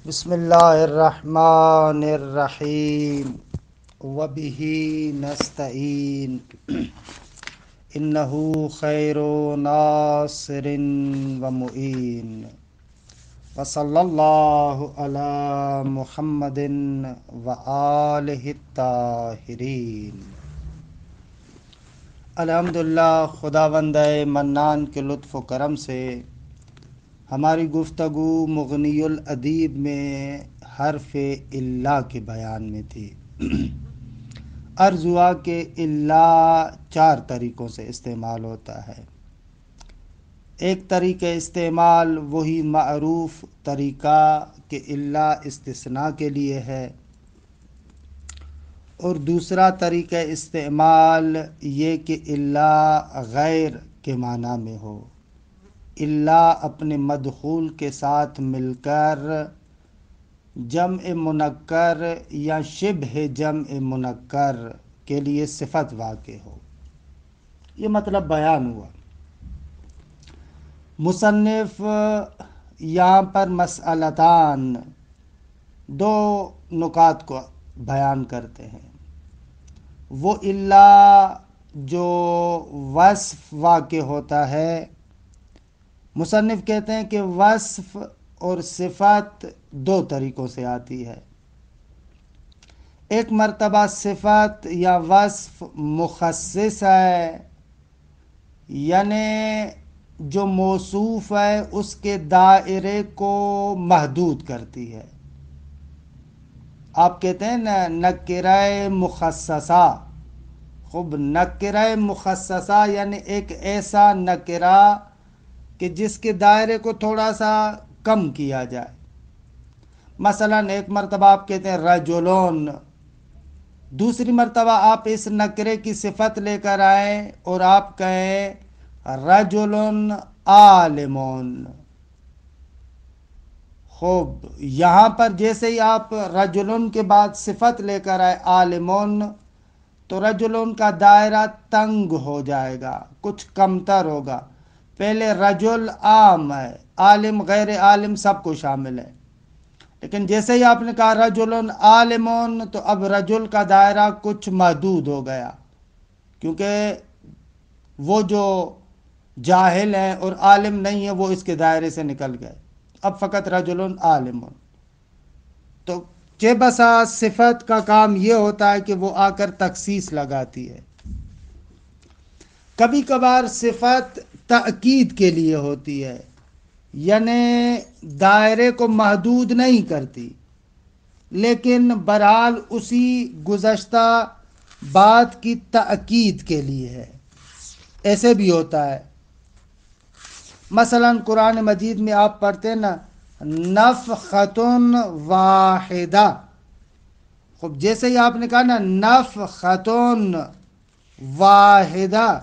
بسم اللہ الرحمن الرحیم وبہ نستعین انہ خیر ناصر ومعین وصلی اللہ علی محمد وآلہ الطاہرین۔ الحمدللہ، خداوند منان کے لطف و کرم سے ہماری گفتگو مغنی الادیب میں حرف الا کے بیان میں تھی۔ عرض ہوا کہ الا 4 طریقوں سے استعمال ہوتا ہے۔ ایک طریقہ استعمال وہی معروف طریقہ کہ الا استثناء کے لیے ہے، اور دوسرا طریقہ استعمال یہ کہ الا غیر کے معنی میں ہو، الا اپنے مدخول کے ساتھ مل کر جمع منکر یا شبہ جمع منکر کے لیے صفت واقع ہو۔ یہ مطلب بیان ہوا۔ مصنف یہاں پر مسئلتان 2 نکات کو بیان کرتے ہیں۔ وہ الا جو وصف واقع ہوتا ہے، مصنف کہتے ہیں کہ وصف اور صفت 2 طریقوں سے آتی ہے۔ ایک مرتبہ صفت یا وصف مخصص ہے، یعنی جو موصوف ہے اس کے دائرے کو محدود کرتی ہے۔ آپ کہتے ہیں نا نکرہ مخصصہ، خوب نکرہ مخصصہ یعنی ایک ایسا نکرہ کہ جس کے دائرے کو تھوڑا سا کم کیا جائے۔ مثلا ایک مرتبہ آپ کہتے ہیں رجلون، دوسری مرتبہ آپ اس نکرے کی صفت لے کر آئیں اور آپ کہیں رجلن عالمون۔ خوب یہاں پر جیسے ہی آپ رجلن کے بعد صفت لے کر آئے عالمون، تو رجلن کا دائرہ تنگ ہو جائے گا، کچھ کمتر ہوگا۔ پہلے رجل عام ہے، عالم غیر عالم سب کو شامل ہے، لیکن جیسے ہی آپ نے کہا رجل عالمون تو اب رجل کا دائرہ کچھ محدود ہو گیا، کیونکہ وہ جو جاہل ہیں اور عالم نہیں ہے وہ اس کے دائرے سے نکل گئے، اب فقط رجل عالمون۔ تو چہ بسا صفت کا کام یہ ہوتا ہے کہ وہ آ کر تخصیص لگاتی ہے۔ کبھی کبھار صفت تأکید کے لیے ہوتی ہے، یعنی دائرے کو محدود نہیں کرتی، لیکن بہرحال اسی گزشتہ بات کی تأکید کے لیے ہے۔ ایسے بھی ہوتا ہے، مثلا قرآن مجید میں آپ پڑھتے ہیں نا نفخۃ واحدہ، خب جیسے ہی آپ نے کہا نا نفخۃ واحدہ،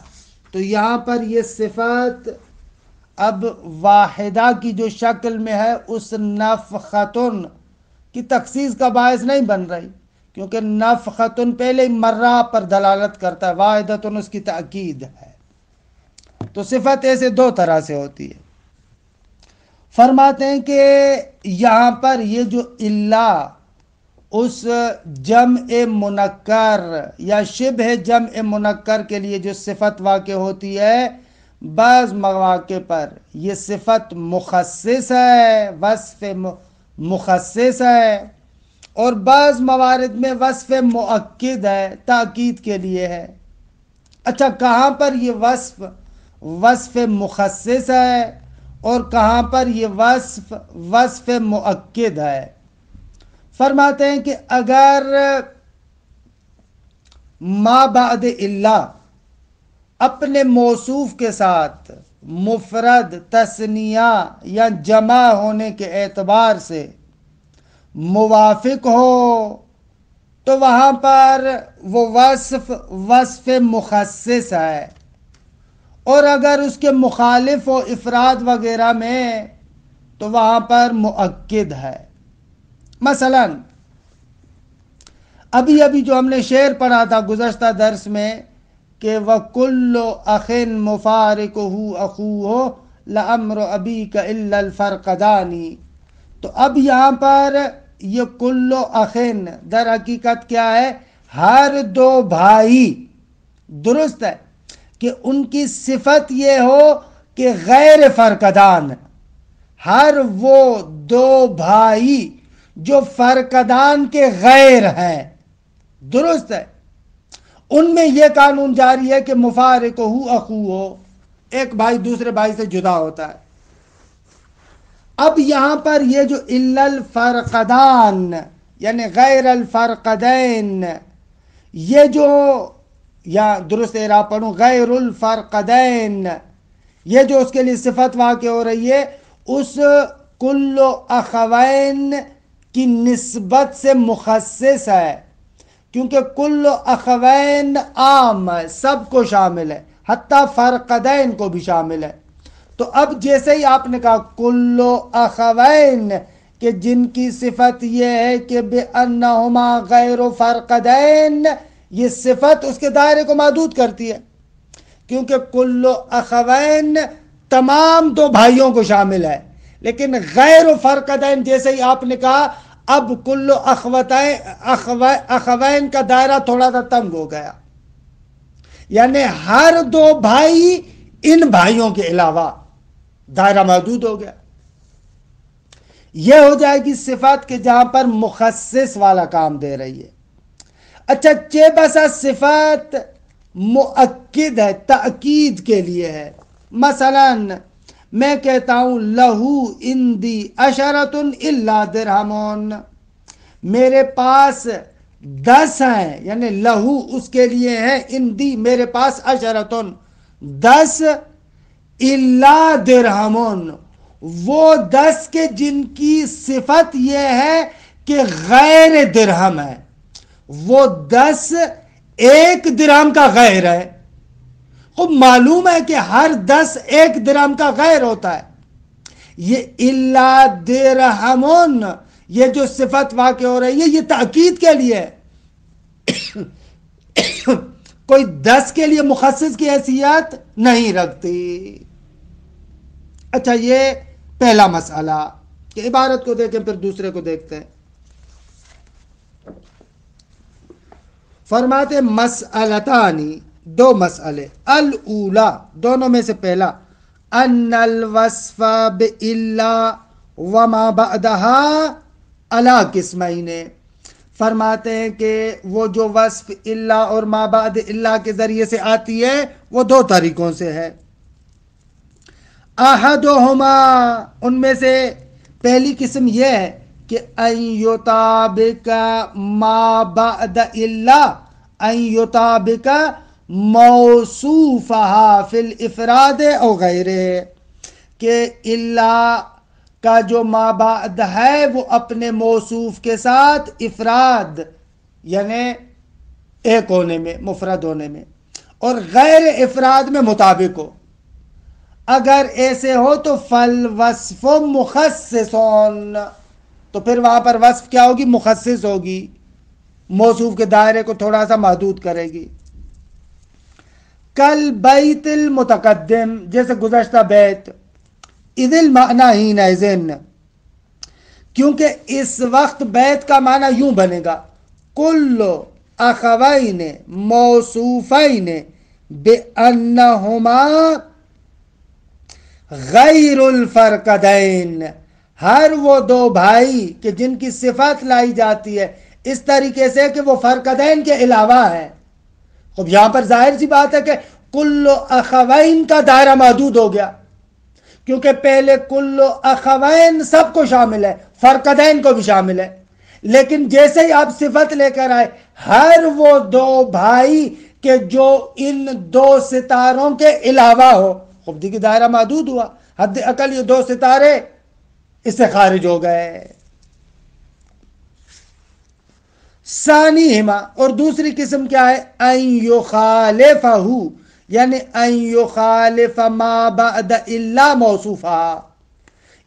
تو یہاں پر یہ صفت اب واحدہ کی جو شکل میں ہے اس نفخۃ کی تخصیص کا باعث نہیں بن رہی، کیونکہ نفخۃ پہلے ہی مرہ پر دلالت کرتا ہے، واحدۃ اس کی تأکید ہے۔ تو صفت ایسے 2 طرح سے ہوتی ہے۔ فرماتے ہیں کہ یہاں پر یہ جو الا اس جمع منکر یا شبہ جمع منکر کے لیے جو صفت واقع ہوتی ہے، بعض مواقع پر یہ صفت مخصص ہے، وصف مخصص ہے، اور بعض موارد میں وصف مؤکد ہے، تاکید کے لیے ہے۔ اچھا، کہاں پر یہ وصف مخصص ہے اور کہاں پر یہ وصف مؤکد ہے؟ فرماتے ہیں کہ اگر ما بعد الا اپنے موصوف کے ساتھ مفرد، تثنیہ یا جمع ہونے کے اعتبار سے موافق ہو تو وہاں پر وہ وصف مخصص ہے، اور اگر اس کے مخالف ہو افراد وغیرہ میں تو وہاں پر مؤکد ہے۔ مثلا ابھی جو ہم نے شعر پڑھا تھا گزشتہ درس میں کہ وَكُلُّ أَخٍ مُفَارِقُهُ أَخُوهُ لَأَمْرُ أَبِيكَ إِلَّا الْفَرْقَدَانِ، تو اب یہاں پر یہ کل اخین در حقیقت کیا ہے؟ ہر دو بھائی، درست ہے کہ ان کی صفت یہ ہو کہ غیر فرقدان، ہر وہ دو بھائی جو فرقدان کے غیر ہیں، درست ہے، ان میں یہ قانون جاری ہے کہ مفارق ہو اخو ہو، ایک بھائی دوسرے بھائی سے جدا ہوتا ہے۔ اب یہاں پر یہ جو الا الفرقدان یعنی غیر الفرقدین، یہ جو یا درست اعراب پڑھوں غیر الفرقدین، یہ جو اس کے لیے صفت واقع ہو رہی ہے اس کل اخوین کی نسبت سے مخصص ہے، کیونکہ کل اخوین عام ہے، سب کو شامل ہے، حتیٰ فرقدین کو بھی شامل ہے۔ تو اب جیسے ہی آپ نے کہا کل اخوین کہ جن کی صفت یہ ہے کہ بِأَنَّهُمَا غَيْرُ فَرْقَدَيْن، یہ صفت اس کے دائرے کو محدود کرتی ہے، کیونکہ کل اخوین تمام دو بھائیوں کو شامل ہے، لیکن غیر فرقدین جیسے ہی آپ نے کہا اب کل اخوین کا دائرہ تھوڑا سا تنگ ہو گیا، یعنی ہر دو بھائی ان بھائیوں کے علاوہ، دائرہ محدود ہو گیا۔ یہ ہو جائے گی صفت کہ جہاں پر مخصص والا کام دے رہی ہے۔ اچھا، چہ بسا صفت مؤکد ہے، تأکید کے لیے ہے۔ مثلا میں کہتا ہوں لہو اندی عشرۃ الا درہمون، میرے پاس 10 ہیں، یعنی لہو اس کے لیے ہے، اندی میرے پاس عشرۃ 10 الا درہمون، وہ 10 کے جن کی صفت یہ ہے کہ غیر درہم ہے، وہ 10 ایک درہم کا غیر ہے۔ خوب معلوم ہے کہ ہر 10 ایک درہم کا غیر ہوتا ہے۔ یہ الا درہمون، یہ جو صفت واقع ہو رہی ہے یہ تأکید کے لیے ہے، کوئی 10 کے لیے مخصص کی حیثیت نہیں رکھتی۔ اچھا، یہ پہلا مسئلہ کہ عبارت کو دیکھیں، پھر دوسرے کو دیکھتے ہیں۔ فرماتے مسئلتانی، 2 مسئلے، الاولا دونوں میں سے پہلا، ان الوصف بإلا وما بعدها علی قسمین، فرماتے ہیں کہ وہ جو وصف الا اور ما بعد الا کے ذریعے سے آتی ہے وہ 2 طریقوں سے ہے۔ احدہما، ان میں سے پہلی قسم یہ ہے کہ ان یطابق ما بعد الا، ان یطابق موصوفہا فی الافراد او غیرہ، کہ الا کا جو ما بعد ہے وہ اپنے موصوف کے ساتھ افراد یعنی ایک ہونے میں، مفرد ہونے میں، اور غیر افراد میں مطابق ہو۔ اگر ایسے ہو تو فالوصف مخصصون، تو پھر وہاں پر وصف کیا ہوگی؟ مخصص ہوگی، موصوف کے دائرے کو تھوڑا سا محدود کرے گی۔ کل بیت المتقدم، جیسے گزشتہ بیت، اذ المعنی حینئذ، کیونکہ اس وقت بیت کا معنی یوں بنے گا کل اخوین موصوفین بانہما غیر الفرقدین، ہر وہ 2 بھائی کہ جن کی صفت لائی جاتی ہے اس طریقے سے کہ وہ فرقدین کے علاوہ ہے۔ خب یہاں پر ظاہر سی بات ہے کہ کل اخوین کا دائرہ محدود ہو گیا، کیونکہ پہلے کل اخوین سب کو شامل ہے، فرقدین کو بھی شامل ہے، لیکن جیسے ہی آپ صفت لے کر آئے ہر وہ 2 بھائی کہ جو ان 2 ستاروں کے علاوہ ہو، خب دیکھیں دائرہ محدود ہوا، حد اقل یہ 2 ستارے اس سے خارج ہو گئے۔ ثانیہما، اور دوسری قسم کیا ہے؟ ان یخالفہ، یعنی ان یخالف ما بعد الا موصوفہ،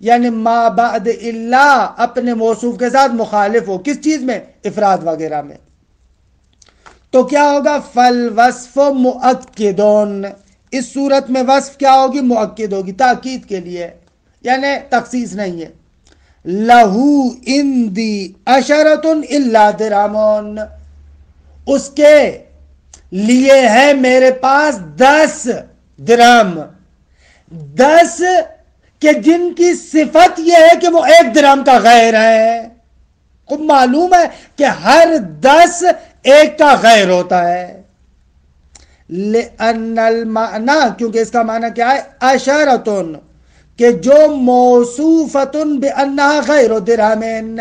یعنی ما بعد الا اپنے موصوف کے ساتھ مخالف ہو، کس چیز میں؟ افراد وغیرہ میں۔ تو کیا ہوگا؟ فالوصف مؤکدون، اس صورت میں وصف کیا ہوگی؟ مؤکد ہوگی، تاکید کے لیے، یعنی تخصیص نہیں ہے۔ لہو اندی عشرۃ الا درہمون، اس کے لیے ہے میرے پاس 10 درہم، 10 کہ جن کی صفت یہ ہے کہ وہ 1 درہم کا غیر ہے۔ خوب معلوم ہے کہ ہر 10 1 کا غیر ہوتا ہے۔ لأن المعنی، کیونکہ اس کا معنی کیا ہے، عشرۃ، کہ جو موصوفۃ بانہا غیر درہمین،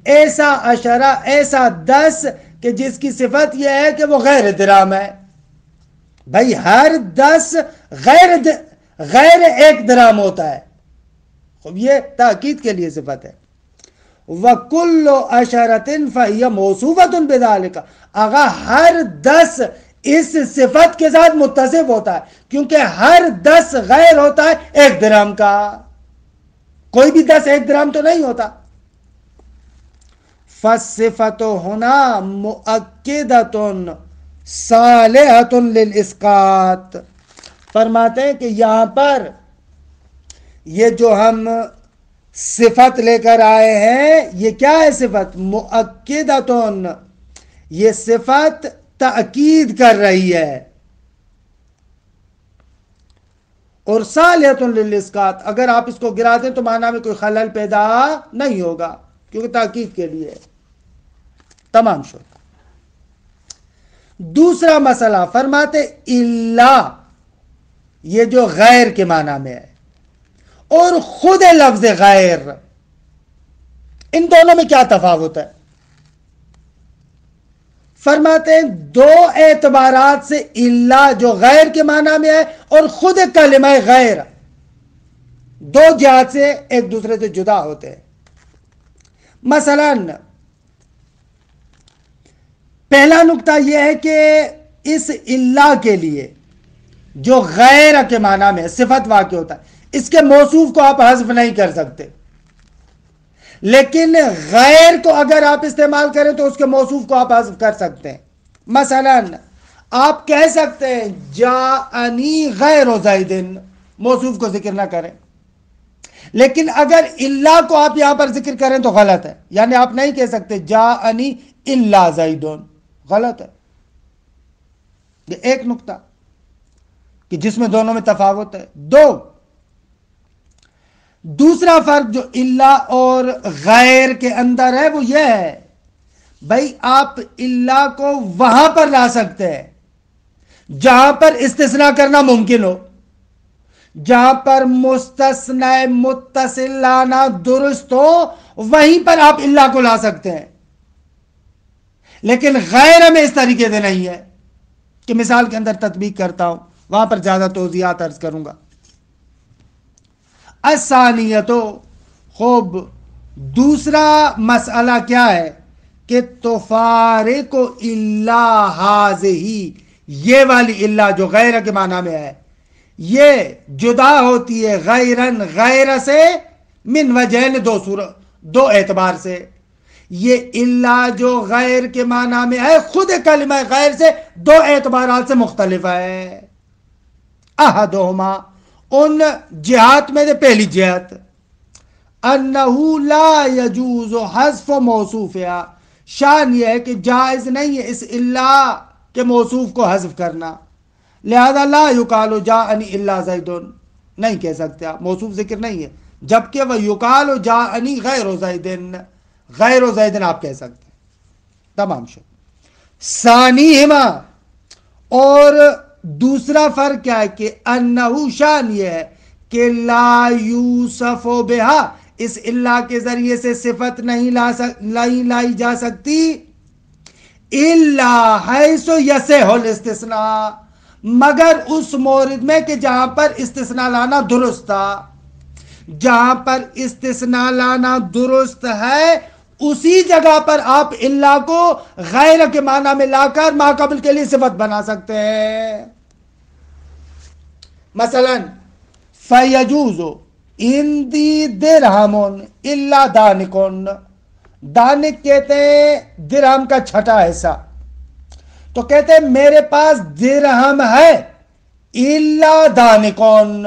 ایسا عشرہ، ایسا 10 کہ جس کی صفت یہ ہے کہ وہ غیر درہم ہے۔ بھائی ہر 10 غیر 1 درہم ہوتا ہے۔ خب یہ تاکید کے لیے صفت ہے۔ وَكُلُّ عَشَرَةٍ فَهِيَ مَوْصُوفَةٌ بِذَلِكَ، اگر ہر 10 اس صفت کے ساتھ متصف ہوتا ہے، کیونکہ ہر 10 غیر ہوتا ہے 1 درہم کا، کوئی بھی 10 1 درہم تو نہیں ہوتا۔ فَالصِّفَةُ هُنَا مُؤَكِّدَةٌ صَالِحَةٌ لِلْإِسْقَاطِ، فرماتے ہیں کہ یہاں پر یہ جو ہم صفت لے کر آئے ہیں، یہ کیا ہے صفت؟ مؤکدۃن، یہ صفت تأکید کر رہی ہے، اور صالحۃ للاسقاط، اگر آپ اس کو گرا دیں تو معنی میں کوئی خلل پیدا نہیں ہوگا، کیونکہ تاکید کے لیے تمام شد۔ دوسرا مسئلہ فرماتے الا، یہ جو غیر کے معنی میں ہے، اور خود لفظ غیر، ان دونوں میں کیا تفاوت ہے؟ فرماتے ہیں 2 اعتبارات سے الا جو غیر کے معنی میں ہے اور خود کلمہ غیر 2 جہات سے ایک دوسرے سے جدا ہوتے ہیں۔ مثلا پہلا نقطہ یہ ہے کہ اس الا کے لیے جو غیر کے معنی میں صفت واقع ہوتا ہے، اس کے موصوف کو آپ حذف نہیں کر سکتے، لیکن غیر کو اگر آپ استعمال کریں تو اس کے موصوف کو آپ حذف کر سکتے ہیں۔ مثلا آپ کہہ سکتے ہیں جاءنی غیر زید، موصوف کو ذکر نہ کریں، لیکن اگر الا کو آپ یہاں پر ذکر کریں تو غلط ہے، یعنی آپ نہیں کہہ سکتے جاءنی الا زید، غلط ہے۔ یہ ایک نقطہ کہ جس میں دونوں میں تفاوت ہے۔ دوسرا فرق جو الا اور غیر کے اندر ہے وہ یہ ہے، بھائی آپ الا کو وہاں پر لا سکتے ہیں جہاں پر استثناء کرنا ممکن ہو، جہاں پر مستثنی متصل لانا درست ہو، وہیں پر آپ الا کو لا سکتے ہیں، لیکن غیر میں اس طریقے سے نہیں ہے کہ مثال کے اندر تطبیق کرتا ہوں، وہاں پر زیادہ توضیحات عرض کروں گا۔ الثانیتو، خوب دوسرا مسئلہ کیا ہے کہ تفارق الا ہذہ، یہ والی الا جو غیر کے معنی میں ہے، یہ جدا ہوتی ہے غیرن، غیر سے، من وجہین، 2 اعتبار سے۔ یہ الا جو غیر کے معنی میں ہے خود کلمہ غیر سے 2 اعتبارات سے مختلف ہے۔ احدہما، ان جہات میں سے پہلی جہت، انہو لا یجوز حذف موصوفہا، شان یہ ہے کہ جائز نہیں ہے اس الا کے موصوف کو حذف کرنا، لہذا لا یقال جاءنی الا زید، نہیں کہہ سکتے آپ، موصوف ذکر نہیں ہے، جبکہ وہ یقال جاءنی غیر زید، غیر زید آپ کہہ سکتے ہیں، تمام شد۔ ثانیہما، اور دوسرا فرق کیا ہے کہ انہو، شان یہ ہے کہ لا یوصف بہا، اس الا کے ذریعے سے صفت نہیں لائی جا سکتی، الا حیث یصح الاستثناء، مگر اس مورد میں کہ جہاں پر استثناء لانا درست تھا، جہاں پر استثناء لانا درست ہے اسی جگہ پر آپ الا کو غیر کے معنی میں لا کر ما قبل کے لیے صفت بنا سکتے ہیں۔ مثلا فیجوز اندی درہمون الا دانکون، دانک کہتے ہیں درہم کا چھٹا حصہ، تو کہتے ہیں میرے پاس درہم ہے الا دانکون،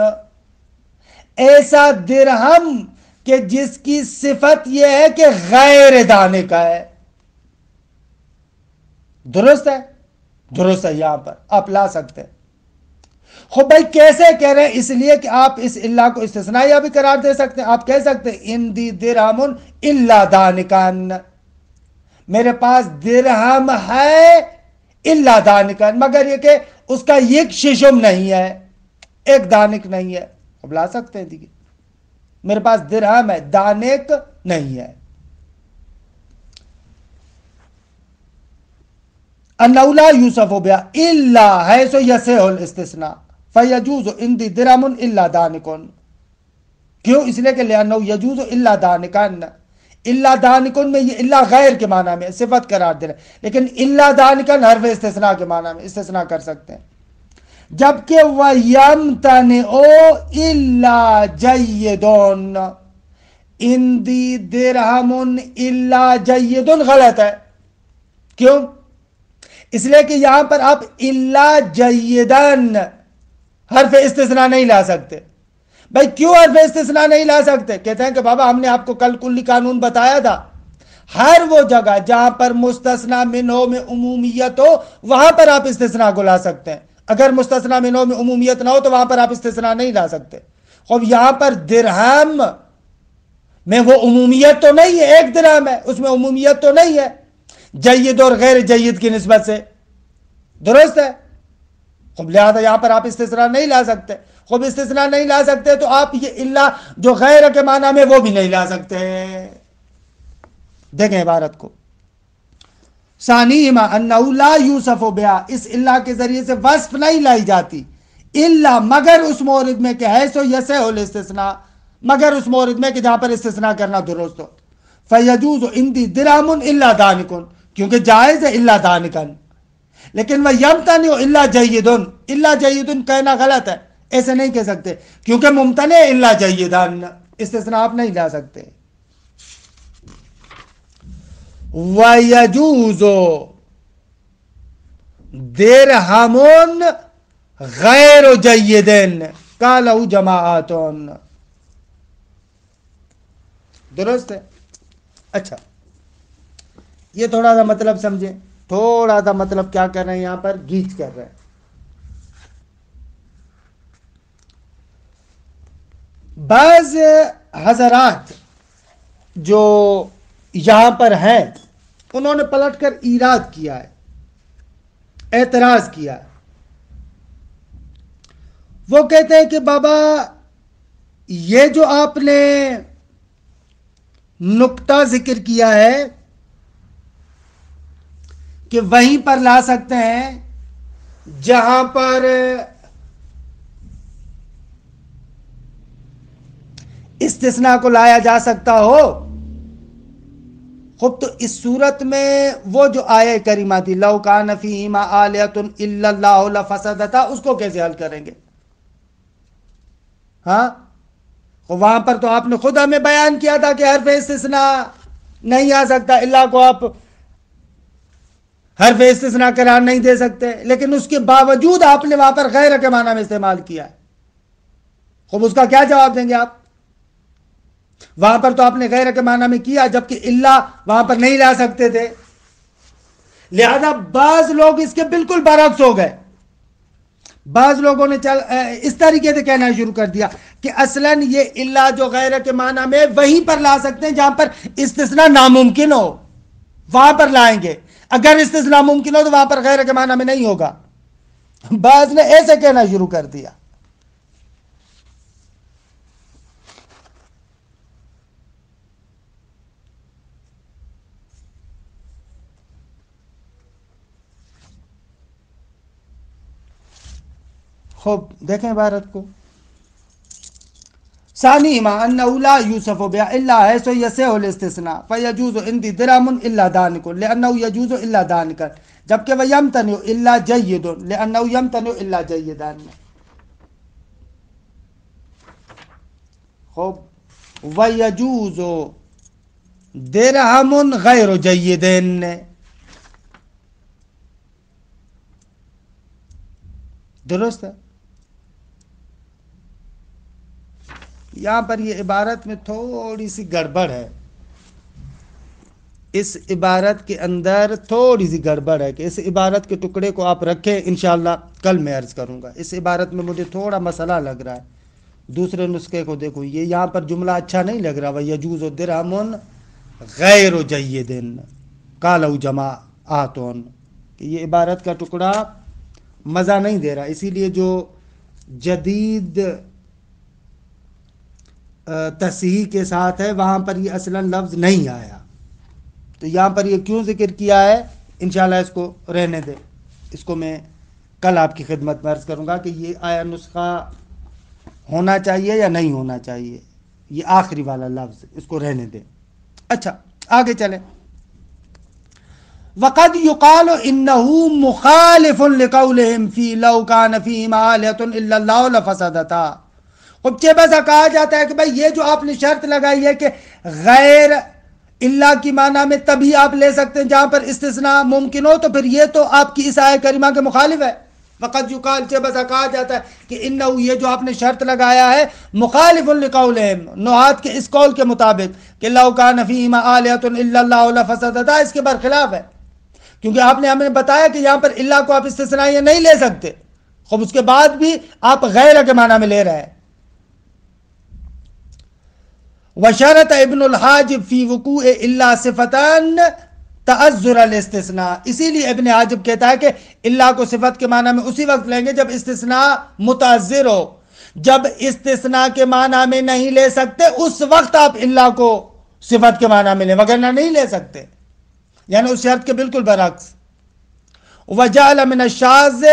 ایسا درہم کہ جس کی صفت یہ ہے کہ غیر دانے کا ہے. درست ہے؟ درست ہے. یہاں پر آپ لا سکتے ہیں. خب بھائی کیسے کہہ رہے ہیں؟ اس لیے کہ آپ اس اللہ کو استثنائیہ بھی قرار دے سکتے ہیں. آپ کہہ سکتے ہیں اندی درہم الا دانکان، میرے پاس درہم ہے الا دانکان، مگر یہ کہ اس کا یک ششم نہیں ہے، ایک دانک نہیں ہے. اب لا سکتے ہیں دیکھیے، میرے پاس درہم ہے، دانک نہیں ہے. انه لا یوسف بها الا حيث يصح الاستثناء فيجوز عندي درهم الا دانکن. کیوں؟ اس لیے کہ لانه يجوز الا دانکن، الا دانکن میں یہ الا غیر کے معنی میں صفت قرار دے رہے، لیکن الا دانکن حرف استثناء کے معنی میں استثناء کر سکتے ہیں. جبکہ وَيَمْتَنِعُ إِلَّا جَيِّدٌ، اندی درہم الا جید غلط ہے. کیوں؟ اس لیے کہ یہاں پر آپ الا جیدن حرف استثناء نہیں لا سکتے. بھائی کیوں حرف استثناء نہیں لا سکتے؟ کہتے ہیں کہ بابا ہم نے آپ کو کل کلی قانون بتایا تھا، ہر وہ جگہ جہاں پر مستثنی منہ میں عمومیت ہو وہاں پر آپ استثناء کو لا سکتے ہیں. اگر مستثنی منہ میں عمومیت نہ ہو تو وہاں پر آپ استثناء نہیں لا سکتے. اب یہاں پر درہم میں وہ عمومیت تو نہیں ہے، ایک درہم ہے اس میں عمومیت تو نہیں ہے جید اور غیر جید کی نسبت سے. درست ہے؟ خب لہذا یہاں پر آپ استثناء نہیں لا سکتے. خب استثناء نہیں لا سکتے تو آپ یہ اللہ جو غیر کے معنی میں وہ بھی نہیں لا سکتے. دیکھیں عبارت کو، ثانیہما انہ لا یوصف بہا، اس اللہ کے ذریعے سے وصف نہیں لائی جاتی، الا مگر اس مورد میں کہ ہے سو یصح الاستثناء، مگر اس مورد میں کہ جہاں پر استثناء کرنا درست ہو. فیجوز عندی درہم الا دانکن، کیونکہ جائز ہے الا دانکن. لیکن وہ یمتنع الا جیدن، الا جیدن کہنا غلط ہے، ایسے نہیں کہہ سکتے کیونکہ ممتنع الا جیدن، استثناء آپ نہیں لا سکتے. وَيَجُوزُ دِرْهَمٌ غَيْرُ جَيِّدٍ قَالَهُ جَمَاعَةٌ. درست ہے؟ اچھا یہ تھوڑا سا مطلب سمجھیں، تھوڑا سا مطلب کیا کر رہے ہیں یہاں پر گیچ کر رہے ہیں. بعض حضرات جو یہاں پر ہیں انہوں نے پلٹ کر ایراد کیا ہے، اعتراض کیا ہے. وہ کہتے ہیں کہ بابا یہ جو آپ نے نقطہ ذکر کیا ہے کہ وہیں پر لا سکتے ہیں جہاں پر استثناء کو لایا جا سکتا ہو. خب تو اس صورت میں وہ جو آیہ کریمہ تھی لو کان فیہما آلیۃ الا اللہ لفسدتا، اس کو کیسے حل کریں گے؟ ہاں وہاں پر تو آپ نے خود ہمیں بیان کیا تھا کہ حرف استثناء نہیں آ سکتا، اللہ کو آپ حرف استثناء قرار نہیں دے سکتے، لیکن اس کے باوجود آپ نے وہاں پر غیر کے معنی میں استعمال کیا ہے. خب اس کا کیا جواب دیں گے آپ؟ وہاں پر تو آپ نے غیر کے معنی میں کیا جبکہ اللہ وہاں پر نہیں لا سکتے تھے. لہذا بعض لوگ اس کے بالکل برعکس ہو گئے. بعض لوگوں نے اس طریقے سے کہنا شروع کر دیا کہ اصلاً یہ اللہ جو غیر کے معنی میں وہیں پر لا سکتے ہیں جہاں پر استثناء ناممکن ہو، وہاں پر لائیں گے. اگر استثناء ممکن ہو تو وہاں پر غیر کے معنی میں نہیں ہوگا. بعض نے ایسے کہنا شروع کر دیا. خوب دیکھیں عبارت کو، ثانیہما انہ لا یوصف بہا الا حیث یصح الاستثناء فیجوز عندی درہم الا دانکن لانہ یجوز الا دانکن، جبکہ ویمتنع الا جید لانہ یمتنع الا جیدان. خوب ویجوز درہم غیر جیدن، درست ہے؟ یہاں پر یہ عبارت میں تھوڑی سی گڑبڑ ہے، اس عبارت کے اندر تھوڑی سی گڑبڑ ہے، کہ اس عبارت کے ٹکڑے کو آپ رکھیں، انشاءاللہ کل میں عرض کروں گا۔ اس عبارت میں مجھے تھوڑا مسئلہ لگ رہا ہے، دوسرے نسخے کو دیکھو، یہ یہاں پر جملہ اچھا نہیں لگ رہا، وَيَجُوزُ دِرْهَمٌ غَيْرُ جَيِّدٍ قَالَوْا جَمَاعَةٌ، کہ یہ عبارت کا ٹکڑا مزہ نہیں دے رہا، اسی لیے جو جدید تصحیح کے ساتھ ہے وہاں پر یہ اصلاً لفظ نہیں آیا، تو یہاں پر یہ کیوں ذکر کیا ہے، انشاءاللہ اس کو رہنے دے، اس کو میں کل آپ کی خدمت میں عرض کروں گا کہ یہ آیا نسخہ ہونا چاہیے یا نہیں ہونا چاہیے، یہ آخری والا لفظ، اس کو رہنے دیں۔ اچھا آگے چلیں۔ وَقَدْ يُقَالُ إِنَّهُ مُخَالِفٌ لِقَوْلِهِمْ فِي لَوْ كَانَ فِيهِمَا آلِهَةٌ إِلَّا اللَّهُ لَفَسَدَتَا، خب چہ بسا کہا جاتا ہے کہ بھائی یہ جو آپ نے شرط لگائی ہے کہ غیر اللہ کی معنی میں تبھی آپ لے سکتے ہیں جہاں پر استثناء ممکن ہو، تو پھر یہ تو آپ کی اس آیہ کریمہ کے مخالف ہے۔ وقت یقال چہ بسا کہا جاتا ہے کہ انہو یہ جو آپ نے شرط لگایا ہے مخالف لقولہم، نحات کے اس قول کے مطابق کہ لو کان فیہما آلہۃ الا اللہ لفسدتا، اس کے برخلاف ہے، کیونکہ آپ نے ہمیں بتایا کہ یہاں پر اللہ کو آپ استثناء یہ نہیں لے سکتے، خب اس کے بعد بھی آپ غیر کے معنی میں لے رہے ہیں۔ وشرط ابن الحاجب فی وقوع الا صفتان تعذر الاستثناء، اسی لیے ابن حاجب کہتا ہے کہ اللہ کو صفت کے معنی میں اسی وقت لیں گے جب استثناء متعذر ہو، جب استثناء کے معنی میں نہیں لے سکتے اس وقت آپ اللہ کو صفت کے معنی میں لیں، وگرنہ نہیں لے سکتے، یعنی اس شرط کے بالکل برعکس۔ وجعل من الشاذ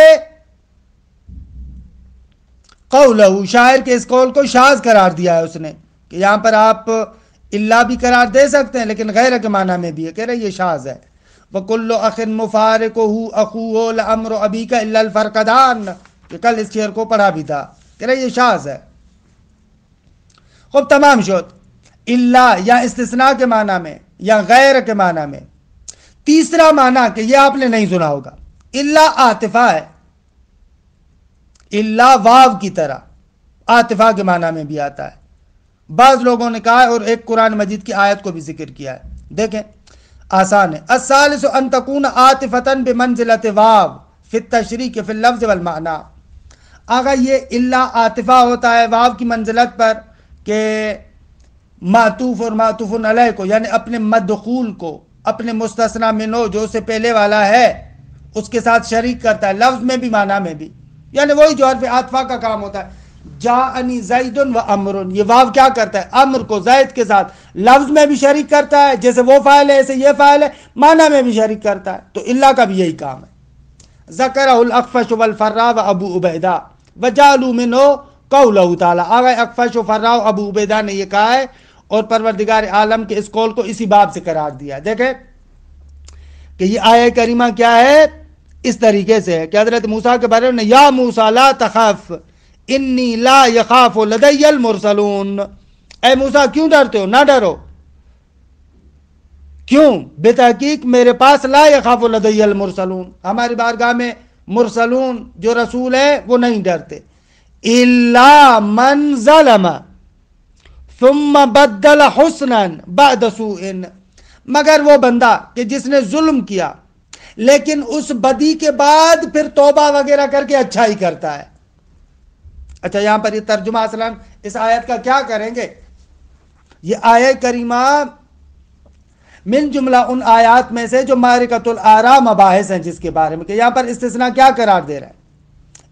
قولہ، شاعر کے اس قول کو شاذ قرار دیا ہے اس نے، کہ یہاں پر آپ اللہ بھی قرار دے سکتے ہیں لیکن غیر کے معنی میں بھی ہے، کہہ رہے یہ شاذ ہے۔ وَكُلُّ أَخٍ مُفَارِقُهُ أَخُوهُ لَأَمْرُ أَبِيكَ إِلَّا الْفَرْقَدَانِ، کہ کل اس شعر کو پڑھا بھی تھا، کہہ رہے یہ شاذ ہے۔ خب تمام شد، اللہ یا استثناء کے معنی میں یا غیر کے معنی میں۔ تیسرا معنی کہ یہ آپ نے نہیں سنا ہوگا، اللہ عاطفہ ہے، اللہ واو کی طرح عاطفہ کے معنی میں بھی آتا ہے، بعض لوگوں نے کہا ہے، اور ایک قرآن مجید کی آیت کو بھی ذکر کیا ہے، دیکھیں آسان ہے۔ الثالث ان تکون عاطفۃ بمنزلۃ واو فی التشریک فی اللفظ والمعنی، اگر یہ اللہ عاطفہ ہوتا ہے واو کی منزلت پر کہ معطوف اور معطوف علیہ کو، یعنی اپنے مدخول کو اپنے مستثنی منہ جو اس سے پہلے والا ہے اس کے ساتھ شریک کرتا ہے، لفظ میں بھی معنی میں بھی، یعنی وہی جو حرف عاطفہ کا کام ہوتا ہے۔ جاءنی زید و امر، یہ واو کیا کرتا ہے، امر کو زید کے ساتھ لفظ میں بھی شریک کرتا ہے، جیسے وہ فاعل ہے ایسے یہ فاعل ہے، معنی میں بھی شریک کرتا ہے، تو اللہ کا بھی یہی کام ہے۔ ذکرہ الاخفش والفراء و ابو عبیدہ وجعلوا منہ قولہ تعالی، آگے اخفش و فراء و ابو عبیدہ نے یہ کہا ہے اور پروردگار عالم کے اس قول کو اسی باب سے قرار دیا۔ دیکھیں کہ یہ آیہ کریمہ کیا ہے، اس طریقے سے ہے کہ حضرت موسیٰ کے بارے میں یا موسیٰ لا تخف انی لا یخاف لدی المرسلون، اے موسیٰ کیوں ڈرتے ہو، نہ ڈرو، کیوں، بے تحقیق میرے پاس لا یخاف لدی المرسلون، ہماری بارگاہ میں مرسلون جو رسول ہے وہ نہیں ڈرتے، الا من ظلم ثم بدل حسنا بعد سوء، مگر وہ بندہ کہ جس نے ظلم کیا لیکن اس بدی کے بعد پھر توبہ وغیرہ کر کے اچھا ہی کرتا ہے۔ اچھا یہاں پر یہ ترجمہ اصلا اس آیت کا کیا کریں گے، یہ آیہ کریمہ من جملہ ان آیات میں سے جو معرکۃ الآراء مباحث ہیں جس کے بارے میں، کہ یہاں پر استثناء کیا قرار دے رہا ہے،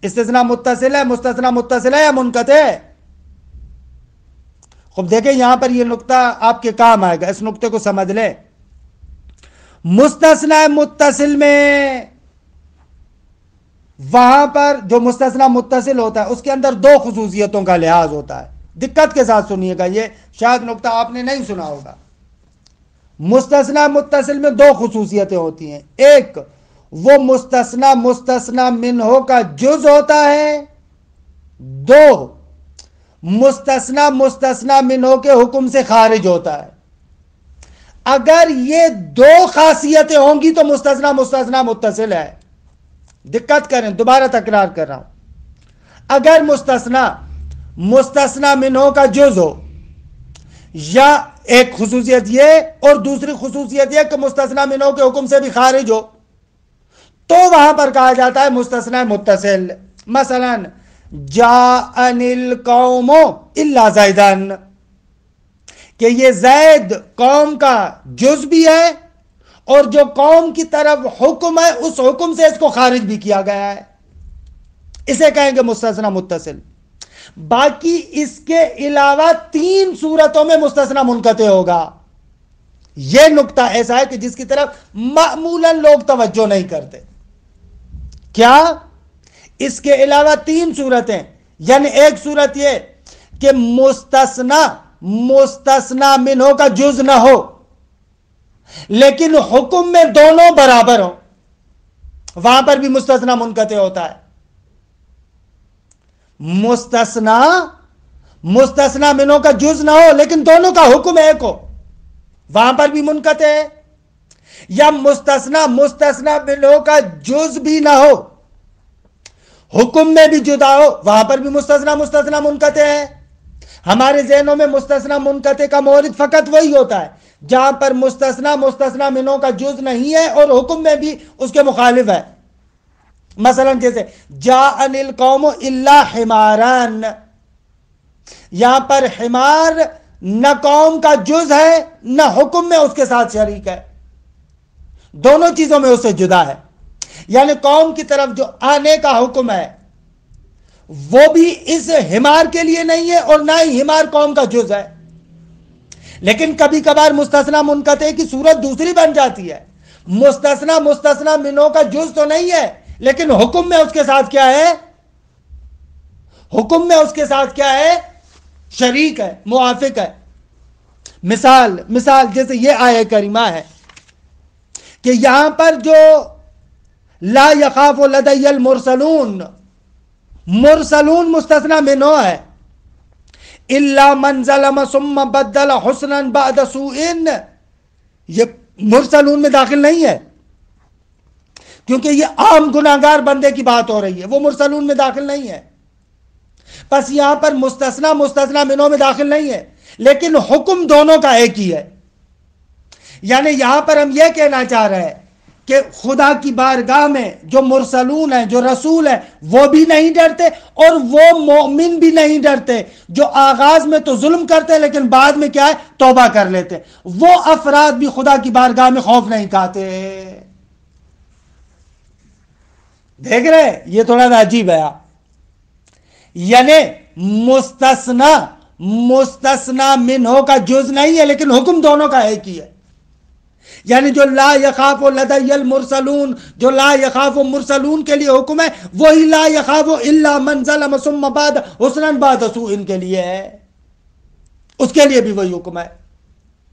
استثناء متصل ہے، مستثنیٰ متصل ہے یا منقطع ہے۔ خب دیکھیں یہاں پر یہ نقطہ آپ کے کام آئے گا، اس نقطے کو سمجھ لیں۔ مستثنیٰ متصل میں وہاں پر جو مستثنیٰ متصل ہوتا ہے اس کے اندر دو خصوصیتوں کا لحاظ ہوتا ہے، دقت کے ساتھ سنیے گا، یہ شاید نقطہ آپ نے نہیں سنا ہوگا۔ مستثنیٰ متصل میں دو خصوصیتیں ہوتی ہیں، ایک وہ مستثنیٰ منہ کا جز ہوتا ہے، دو مستثنیٰ منہ کے حکم سے خارج ہوتا ہے۔ اگر یہ دو خاصیتیں ہوں گی تو مستثنیٰ متصل ہے۔ دقت کریں، دوبارہ تکرار کر رہا ہوں، اگر مستثنیٰ مستثنی منہ کا جز ہو، یا ایک خصوصیت یہ اور دوسری خصوصیت یہ کہ مستثنی منہ کے حکم سے بھی خارج ہو، تو وہاں پر کہا جاتا ہے مستثنی متصل۔ مثلا جاءنی القوم الا زیدن، کہ یہ زید قوم کا جز بھی ہے اور جو قوم کی طرف حکم ہے اس حکم سے اس کو خارج بھی کیا گیا ہے، اسے کہیں گے مستثنی متصل۔ باقی اس کے علاوہ 3 صورتوں میں مستثنی منقطع ہوگا۔ یہ نقطہ ایسا ہے کہ جس کی طرف معمولاً لوگ توجہ نہیں کرتے۔ کیا؟ اس کے علاوہ 3 صورتیں، یعنی ایک صورت یہ کہ مستثنی منہ کا جز نہ ہو لیکن حکم میں دونوں برابر ہوں، وہاں پر بھی مستثنی منقطع ہوتا ہے۔ مستثنی منہ کا جز نہ ہو لیکن دونوں کا حکم ایک ہو، وہاں پر بھی منقطع ہے۔ یا مستثنی منہ کا جز بھی نہ ہو، حکم میں بھی جدا ہو، وہاں پر بھی مستثنی منقطع ہے۔ ہمارے ذہنوں میں مستثنی منقطع کا مورد فقط وہی ہوتا ہے جہاں پر مستثنی منہ کا جز نہیں ہے اور حکم میں بھی اس کے مخالف ہے۔ مثلا جیسے جاءنی القوم الا حماران، یہاں پر حمار نہ قوم کا جز ہے نہ حکم میں اس کے ساتھ شریک ہے، دونوں چیزوں میں اس سے جدا ہے۔ یعنی قوم کی طرف جو آنے کا حکم ہے وہ بھی اس حمار کے لیے نہیں ہے اور نہ ہی حمار قوم کا جز ہے۔ لیکن کبھی کبھار مستثنی منقطع کی صورت دوسری بن جاتی ہے، مستثنی منہ کا جز تو نہیں ہے لیکن حکم میں اس کے ساتھ کیا ہے؟ حکم میں اس کے ساتھ کیا ہے؟ شریک ہے، موافق ہے۔ مثال جیسے یہ آیہ کریمہ ہے کہ یہاں پر جو لا یخاف لدی المرسلون، مرسلون مستثنی منہ ہے، الا من ظلم ثم بدل حسنا بعد سوء، یہ مرسلون میں داخل نہیں ہے کیونکہ یہ عام گناہگار بندے کی بات ہو رہی ہے، وہ مرسلون میں داخل نہیں ہے۔ پس یہاں پر مستثنی منہ میں داخل نہیں ہے لیکن حکم دونوں کا ایک ہی ہے۔ یعنی یہاں پر ہم یہ کہنا چاہ رہے ہیں کہ خدا کی بارگاہ میں جو مرسلون ہیں، جو رسول ہیں، وہ بھی نہیں ڈرتے اور وہ مومن بھی نہیں ڈرتے، جو آغاز میں تو ظلم کرتے لیکن بعد میں کیا ہے؟ توبہ کر لیتے، وہ افراد بھی خدا کی بارگاہ میں خوف نہیں کھاتے۔ دیکھ رہے؟ یہ تھوڑا سا عجیب ہے۔ یعنی مستثنی منہ کا جز نہیں ہے لیکن حکم دونوں کا ایک ہی ہے۔ یعنی جو لا یخاف لدی المرسلون، جو لا یخاف مرسلون کے لیے حکم ہے وہی لا یخاف الا من ظلم ثم بعد حسنا بعد سوء ان کے لیے ہے، اس کے لیے بھی وہی حکم ہے۔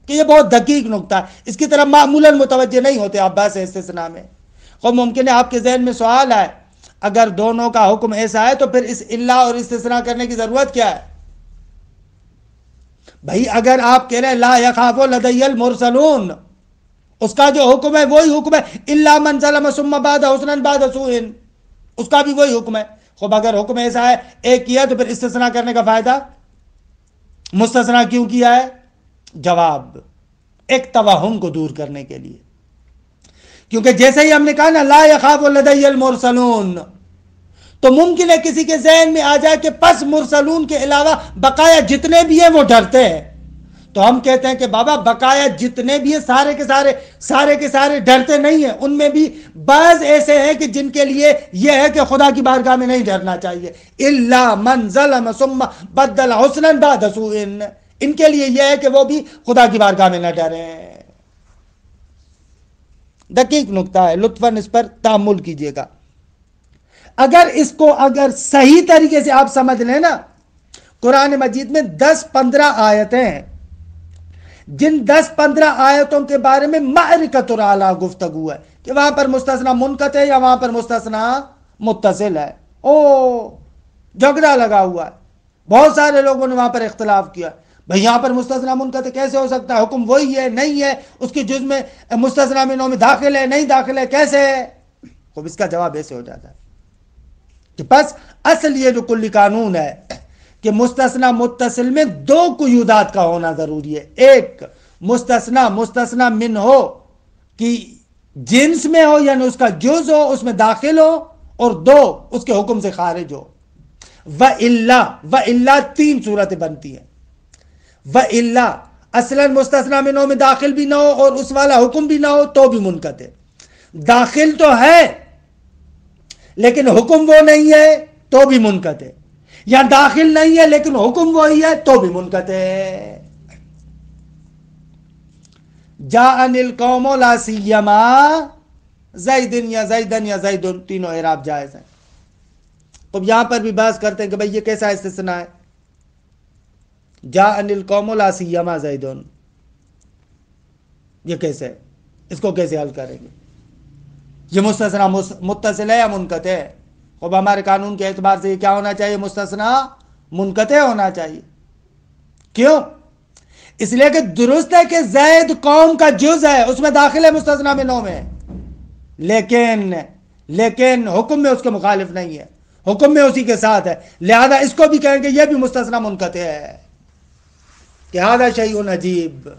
کہ یہ بہت دقیق نقطہ ہے، اس کی طرف معمولاً متوجہ نہیں ہوتے آپ بحث استثناء میں۔ خب ممکن ہے آپ کے ذہن میں سوال ہے اگر دونوں کا حکم ایسا ہے تو پھر اس الا اور استثناء کرنے کی ضرورت کیا ہے؟ بھائی اگر آپ کہہ رہے ہیں لا یخاف لدی المرسلون، اس کا جو حکم ہے وہی حکم ہے الا من ظلم ثم بعد حسنا بعد سوء، اس کا بھی وہی حکم ہے۔ خب اگر حکم ایسا ہے ایک کیا تو پھر استثناء کرنے کا فائدہ؟ مستثنیٰ کیوں کیا ہے؟ جواب ایک توہم کو دور کرنے کے لیے، کیونکہ جیسے ہی ہم نے کہا نا لا یخاف لدی المرسلون تو ممکن ہے کسی کے ذہن میں آ جائے کہ پس مرسلون کے علاوہ بقایا جتنے بھی ہیں وہ ڈرتے ہیں، تو ہم کہتے ہیں کہ بابا بقایا جتنے بھی ہیں سارے کے سارے ڈرتے نہیں ہیں، ان میں بھی بعض ایسے ہیں کہ جن کے لیے یہ ہے کہ خدا کی بارگاہ میں نہیں ڈرنا چاہیے، الا من ظلم ثم بدل حسنا بعد سوء، ان کے لیے یہ ہے کہ وہ بھی خدا کی بارگاہ میں نہ ڈریں۔ دقیق نقطہ ہے، لطفاً اس پر تأمل کیجئے گا۔ اگر صحیح طریقے سے آپ سمجھ لیں نا، قرآن مجید میں 10-15 آیتیں ہیں جن 10-15 آیتوں کے بارے میں معرکۃ الاعلیٰ گفتگو ہے کہ وہاں پر مستثنی منقطع ہے یا وہاں پر مستثنی متصل ہے، جھگڑا لگا ہوا ہے، بہت سارے لوگوں نے وہاں پر اختلاف کیا، بھئی یہاں پر مستثنی منقطع کیسے ہو سکتا ہے؟ حکم وہی ہے نہیں ہے، اس کی جز میں مستثنی منہ میں داخل ہے نہیں داخل ہے، کیسے ہے؟ اس کا جواب ایسے ہو جاتا ہے کہ بس اصل یہ جو کلی قانون ہے کہ مستثنا متصل میں دو قیودات کا ہونا ضروری ہے. ایک مستثنا من ہو کہ جنس میں ہو، یعنی اس کا جز ہو، اس میں داخل ہو، اور دو اس کے حکم سے خارج ہو. وَإِلَّا تین صورتیں بنتی ہیں. وَإِلَّا اصلاً مستثنا من ہو میں داخل بھی نہ ہو اور اس والا حکم بھی نہ ہو تو بھی منقطع. داخل تو ہے لیکن حکم وہ نہیں ہے تو بھی منقطع، یا داخل نہیں ہے لیکن حکم وہی ہے تو بھی منقطع. جاءنی القوم لا سیما زیدن یا زیدن یا زیدن، تینوں اعراب جائز ہیں. اب یہاں پر بھی بحث کرتے ہیں کہ بھئی یہ کیسا استثناء ہے. جاءنی القوم لا سیما زیدن، یہ کیسے ہے؟ اس کو کیسے حل کریں گے؟ یہ مستثنا متصل ہے یا منقطع ہے؟ اب ہمارے قانون کے اعتبار سے یہ کیا ہونا چاہیے؟ مستثنا منقطع ہونا چاہیے. کیوں؟ اس لیے کہ درست ہے کہ زید قوم کا جز ہے، اس میں داخل ہے مستثنا منوں میں، لیکن حکم میں اس کے مخالف نہیں ہے، حکم میں اسی کے ساتھ ہے. لہذا اس کو بھی کہیں گے یہ بھی مستثنا منقطع ہے کہ ھذا شیء عجیب.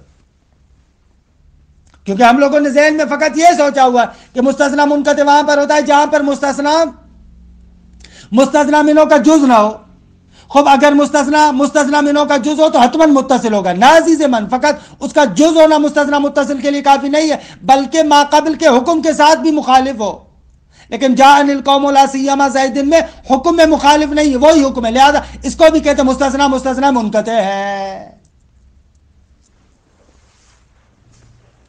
کیونکہ ہم لوگوں نے ذہن میں فقط یہ سوچا ہوا کہ مستثنا منقطع وہاں پر ہوتا ہے جہاں پر مستثنا منوں کا جز نہ ہو. خب اگر مستثنا منوں کا جز ہو تو حتماً متصل ہوگا. نا عزیز من، فقط اس کا جز ہونا مستثنا متصل کے لیے کافی نہیں ہے بلکہ ما قبل کے حکم کے ساتھ بھی مخالف ہو. لیکن جاءنی القوم لا سیما زیدن میں حکم میں مخالف نہیں ہے، وہی حکم ہے. لہذا اس کو بھی کہتے ہیں مستثنا منقطع ہے.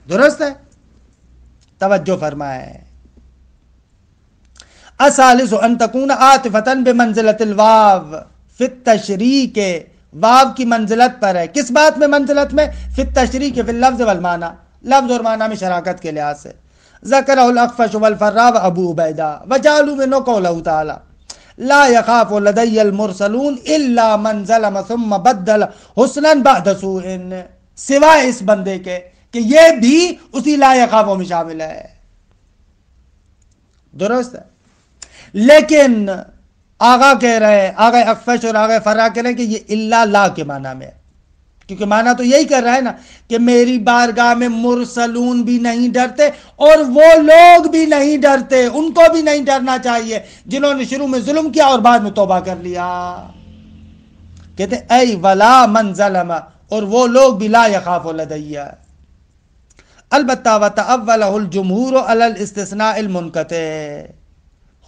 درست ہے؟ توجہ فرمائے. الثالث ان تکون عاطفۃ بمنزلۃ الواو فی التشریک، واو کی منزلت پر ہے. کس بات میں منزلت میں؟ فی التشریک فی اللفظ والمعنی، لفظ اور معنی میں شراکت کے لحاظ سے. ذکرہ الاخفش والفراء وابو عبیدہ وجعلوا منہ قولہ تعالی لا يخاف لدی المرسلون الا من ظلم ثم بدل حسنا بعد سوء، سوائے اس بندے کے کہ یہ بھی اسی لا یخافوں میں شامل ہے. درست ہے؟ لیکن آغا کہہ رہے ہیں، آغا اخفش اور آغا فرا کہہ رہے ہیں کہ یہ الا لا کے معنی میں ہے، کیونکہ معنی تو یہی کر رہا ہے نا کہ میری بارگاہ میں مرسلون بھی نہیں ڈرتے اور وہ لوگ بھی نہیں ڈرتے، ان کو بھی نہیں ڈرنا چاہیے جنہوں نے شروع میں ظلم کیا اور بعد میں توبہ کر لیا. کہتے ہیں اے ولا من ظلم، اور وہ لوگ بھی لا یخاف لدی. البتہ وتأولہ الجمہور علی الاستثناء المنقطع،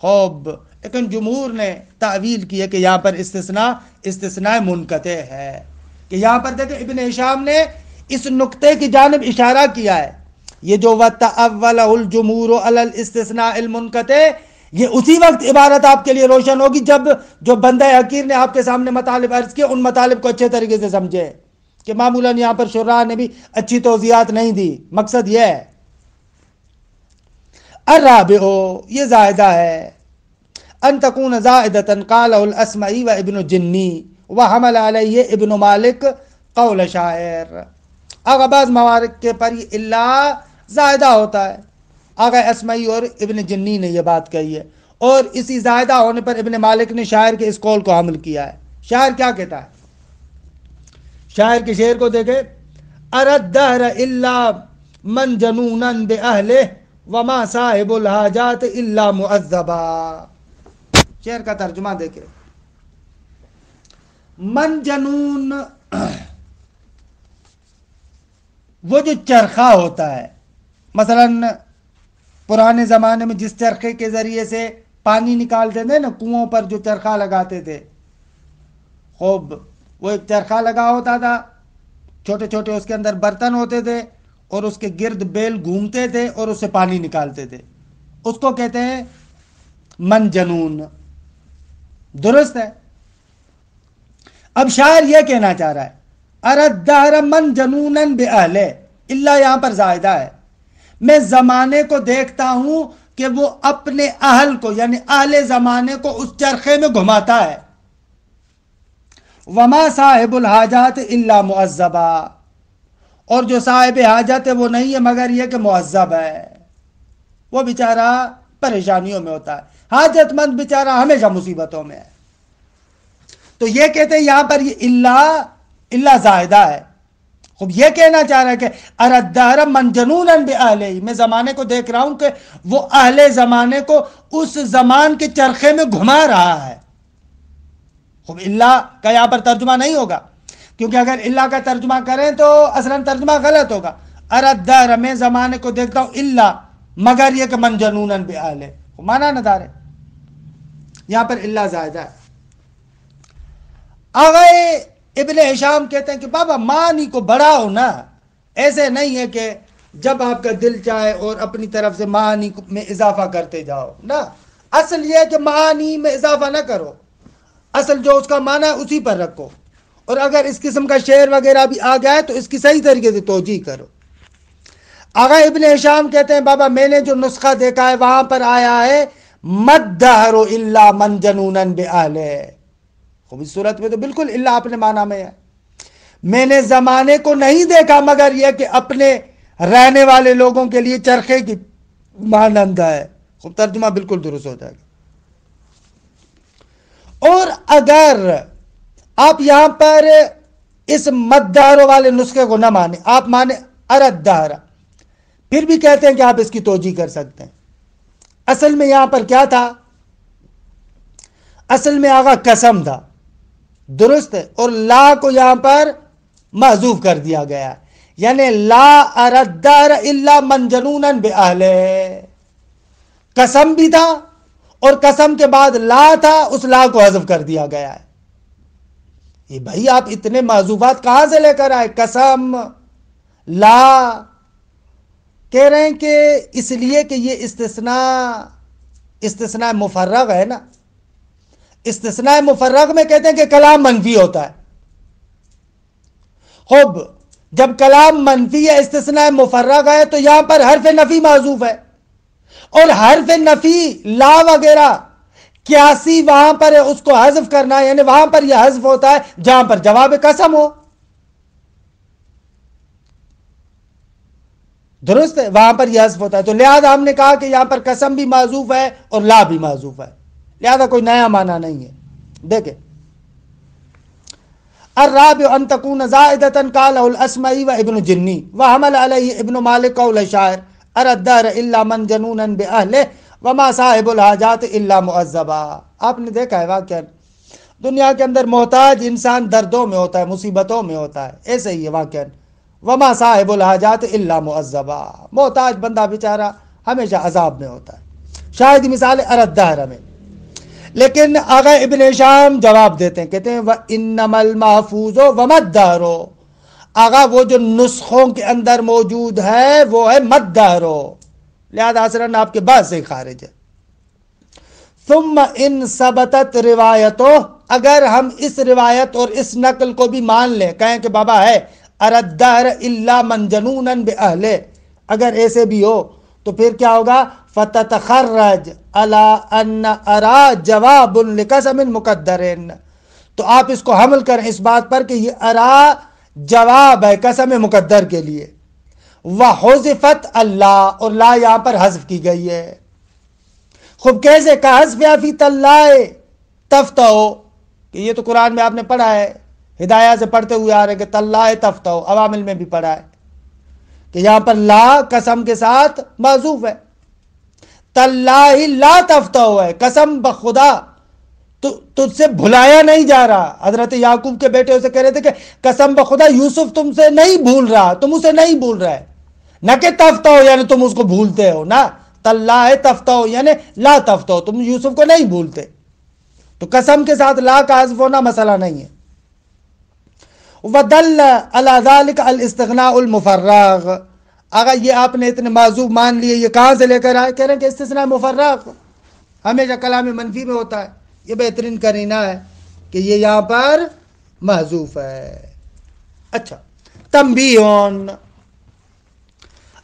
خوب لیکن جمہور نے تعویل کی ہے کہ یہاں پر استثناء منقطع ہے. کہ یہاں پر دیکھیں ابن ہشام نے اس نقطے کی جانب اشارہ کیا ہے. یہ جو وتأولہ الجمہور علی الاستثناء المنقطع، یہ اسی وقت عبارت آپ کے لیے روشن ہوگی جب جو بندہ حقیر نے آپ کے سامنے مطالب عرض کیے ان مطالب کو اچھے طریقے سے سمجھے. کہ معمولاً یہاں پر شراح نے بھی اچھی توضیحات نہیں دی، مقصد یہ ہے. الرابع، یہ زائدہ ہے. ان تکون زائدۃ قالہ الاسمعی و ابن جنی وحمل علیہ ابن مالک قول شاعر. آگا بعض موارد کے پر یہ اللہ زائدہ ہوتا ہے. آگا اسمعی اور ابن جنی نے یہ بات کہی ہے، اور اسی زائدہ ہونے پر ابن مالک نے شاعر کے اس قول کو حمل کیا ہے. شاعر کیا کہتا ہے؟ شاعر کے شعر کو دیکھے. ارد دہر الا من جنونا باہلہ وما صاحب الحاجات الا معذبا. شعر کا ترجمہ دیکھے. من جنون وہ جو چرخہ ہوتا ہے، مثلا پرانے زمانے میں جس چرخے کے ذریعے سے پانی نکالتے تھے نا، کنووں پر جو چرخہ لگاتے تھے، خوب وہ ایک چرخہ لگا ہوتا تھا، چھوٹے چھوٹے اس کے اندر برتن ہوتے تھے اور اس کے گرد بیل گھومتے تھے اور اس سے پانی نکالتے تھے. اس کو کہتے ہیں من جنون. درست ہے؟ اب شاعر یہ کہنا چاہ رہا ہے ارد دہر من جنونا باہلہ، اللہ یہاں پر زائدہ ہے. میں زمانے کو دیکھتا ہوں کہ وہ اپنے اہل کو یعنی اہل زمانے کو اس چرخے میں گھماتا ہے. وما صاحب الحاجات الا معذبا، اور جو صاحب حاجت ہے وہ نہیں ہے مگر یہ کہ معذب ہے، وہ بیچارہ پریشانیوں میں ہوتا ہے. حاجت مند بیچارہ ہمیشہ مصیبتوں میں ہے. تو یہ کہتے ہیں یہاں پر یہ اللہ زائدہ ہے. خوب یہ کہنا چاہ رہا ہے کہ اردہر منجنونا بأہلہ، میں زمانے کو دیکھ رہا ہوں کہ وہ اہل زمانے کو اس زمان کے چرخے میں گھما رہا ہے. خوب اللہ کا یہاں پر ترجمہ نہیں ہوگا، کیونکہ اگر اللہ کا ترجمہ کریں تو اصلاً ترجمہ غلط ہوگا. اردہر، میں زمانے کو دیکھتا ہوں اللہ، مگر یہ کہ منجنونا بأہلہ، مانا ندار ہے. یہاں پر اللہ زائدہ ہے. آغا ابن ہشام کہتے ہیں کہ بابا معنی کو بڑھاؤ نا، ایسے نہیں ہے کہ جب آپ کا دل چاہے اور اپنی طرف سے معنی میں اضافہ کرتے جاؤ نا. اصل یہ ہے کہ معنی میں اضافہ نہ کرو، اصل جو اس کا معنی ہے اسی پر رکھو. اور اگر اس قسم کا شعر وغیرہ بھی آ گیا ہے تو اس کی صحیح طریقے سے توجیہ کرو. آغا ابن ہشام کہتے ہیں بابا میں نے جو نسخہ دیکھا ہے وہاں پر آیا ہے مدہر الا منجنونا بأہلہ. خوب اس صورت میں تو بالکل اللہ اپنے معنی میں ہے. میں نے زمانے کو نہیں دیکھا مگر یہ کہ اپنے رہنے والے لوگوں کے لیے چرخے کی مانند ہے. خوب ترجمہ بالکل درست ہو جائے گا. اور اگر آپ یہاں پر اس مدہر والے نسخے کو نہ مانیں، آپ مانیں اردہر، پھر بھی کہتے ہیں کہ آپ اس کی توجیہ کر سکتے ہیں. اصل میں یہاں پر کیا تھا؟ اصل میں آغا قسم تھا، درست ہے، اور لا کو یہاں پر محذوف کر دیا گیا ہے، یعنی لا اردہر الا منجنونا بأہلہ. قسم بھی تھا اور قسم کے بعد لا تھا، اس لا کو حذف کر دیا گیا ہے. یہ بھائی آپ اتنے محذوفات کہاں سے لے کر آئے؟ قسم، لا. کہہ رہے ہیں کہ اس لیے کہ یہ استثناء مفرغ ہے نا. استثناء مفرغ میں کہتے ہیں کہ کلام منفی ہوتا ہے. خوب جب کلام منفی ہے، استثناء مفرغ ہے، تو یہاں پر حرف نفی محذوف ہے، اور حرف نفی لا وغیرہ قیاسی وہاں پر ہے، اس کو حذف کرنا، یعنی وہاں پر یہ حذف ہوتا ہے جہاں پر جواب قسم ہو. درست ہے، وہاں پر یہ حذف ہوتا ہے. تو لہذا ہم نے کہا کہ یہاں پر قسم بھی معذوف ہے اور لا بھی معذوف ہے، لہذا کوئی نیا معنی نہیں ہے. دیکھیں الرابع ان تكون زائدة قاله الاسمعي وابن جنی وحمل علیہ ابن مالک قول شاعر اردہر الا منجنونا بأہلہ وما صاحب الحاجات الا معذبا. آپ نے دیکھا ہے واقعا دنیا کے اندر محتاج انسان دردوں میں ہوتا ہے، مصیبتوں میں ہوتا ہے، ایسے ہی ہے واقعا. وما صاحب الحاجات الا معذبا، محتاج بندہ بیچارہ ہمیشہ عذاب میں ہوتا ہے. شاید مثال اردہر میں. لیکن آغا ابن ہشام جواب دیتے ہیں، کہتے ہیں وَإِنَّمَا الْمَحْفُوظُ وَمَا الدَّهْرُ، آغا وہ جو نسخوں کے اندر موجود ہے وہ ہے مدہر، لہذا اثراً آپ کے بعد سے خارج ہے. ثم ان ثبتت روایتو، اگر ہم اس روایت اور اس نقل کو بھی مان لیں، کہیں کہ بابا ہے اردہر الا منجنونا بأہلہ، اگر ایسے بھی ہو تو پھر کیا ہوگا؟ فتتخرج علی ان ارا جواب لقسم مقدر، تو آپ اس کو حمل کریں اس بات پر کہ یہ ارا جواب ہے قسم مقدر کے لیے. وحذفت اللہ، اور لا یہاں پر حذف کی گئی ہے. خوب کیسے؟ کہ حذف فی تلائے تفتو، کہ یہ تو قرآن میں آپ نے پڑھا ہے، ہدایہ سے پڑھتے ہوئے آ رہے کہ تلائے تفتو، عوامل میں بھی پڑھا ہے کہ یہاں پر لا قسم کے ساتھ معذوف ہے. تاللہ لا تفتو ہے، قسم بخدا تجھ سے بھلایا نہیں جا رہا. حضرت یعقوب کے بیٹے اسے کہہ رہے تھے کہ قسم بخدا یوسف تم سے نہیں بھول رہا، تم اسے نہیں بھول رہے، نہ کہ تفتو یعنی تم اس کو بھولتے ہو، نہ تاللہ تفتو یعنی لا تفتو، تم یوسف کو نہیں بھولتے. تو قسم کے ساتھ لا کا حذف ہونا مسئلہ نہیں ہے. وَدَلَّ عَلَى ذَلِكَ الْإِسْتِغْنَاءُ الْمُفَرَّغ، اگر یہ آپ نے اتنے معذوف مان لیے، یہ کہاں سے لے کر آئے؟ کہہ رہے ہیں کہ استثناء مفرغ ہمیشہ کلام منفی میں ہوتا ہے. یہ بہترین قرینہ ہے کہ یہ یہاں پر محذوف ہے. اچھا، تنبیہون،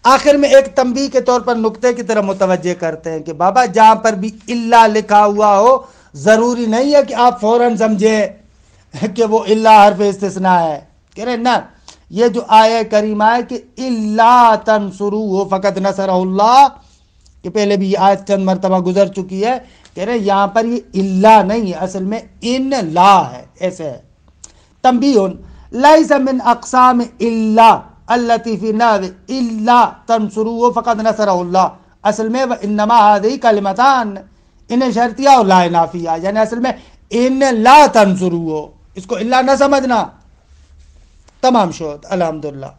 آخر میں ایک تنبیہ کے طور پر نقطے کی طرف متوجہ کرتے ہیں کہ بابا جہاں پر بھی اللہ لکھا ہوا ہو ضروری نہیں ہے کہ آپ فوراً سمجھے کہ وہ اللہ حرف استثناء ہے. کہہ رہے ہیں نا، یہ جو آیہ کریمہ ہے کہ اللہ تنصروہ فقد نصرہ اللہ، کہ پہلے بھی یہ آیت چند مرتبہ گزر چکی ہے کہ کہہ رہے یہاں پر یہ اللہ نہیں ہے، اصل میں ان لا ہے، ایسے ہے۔ تنبیہ لیس من اقسام الا التی فی نحو الا تنصروه فقد نصرہ اللہ، اصل میں انما هذه کلمتان، ان شرطیہ اور لا نافیہ، یعنی اصل میں ان لا تنصروه، اس کو الا نہ سمجھنا۔ تمام شد الحمدللہ۔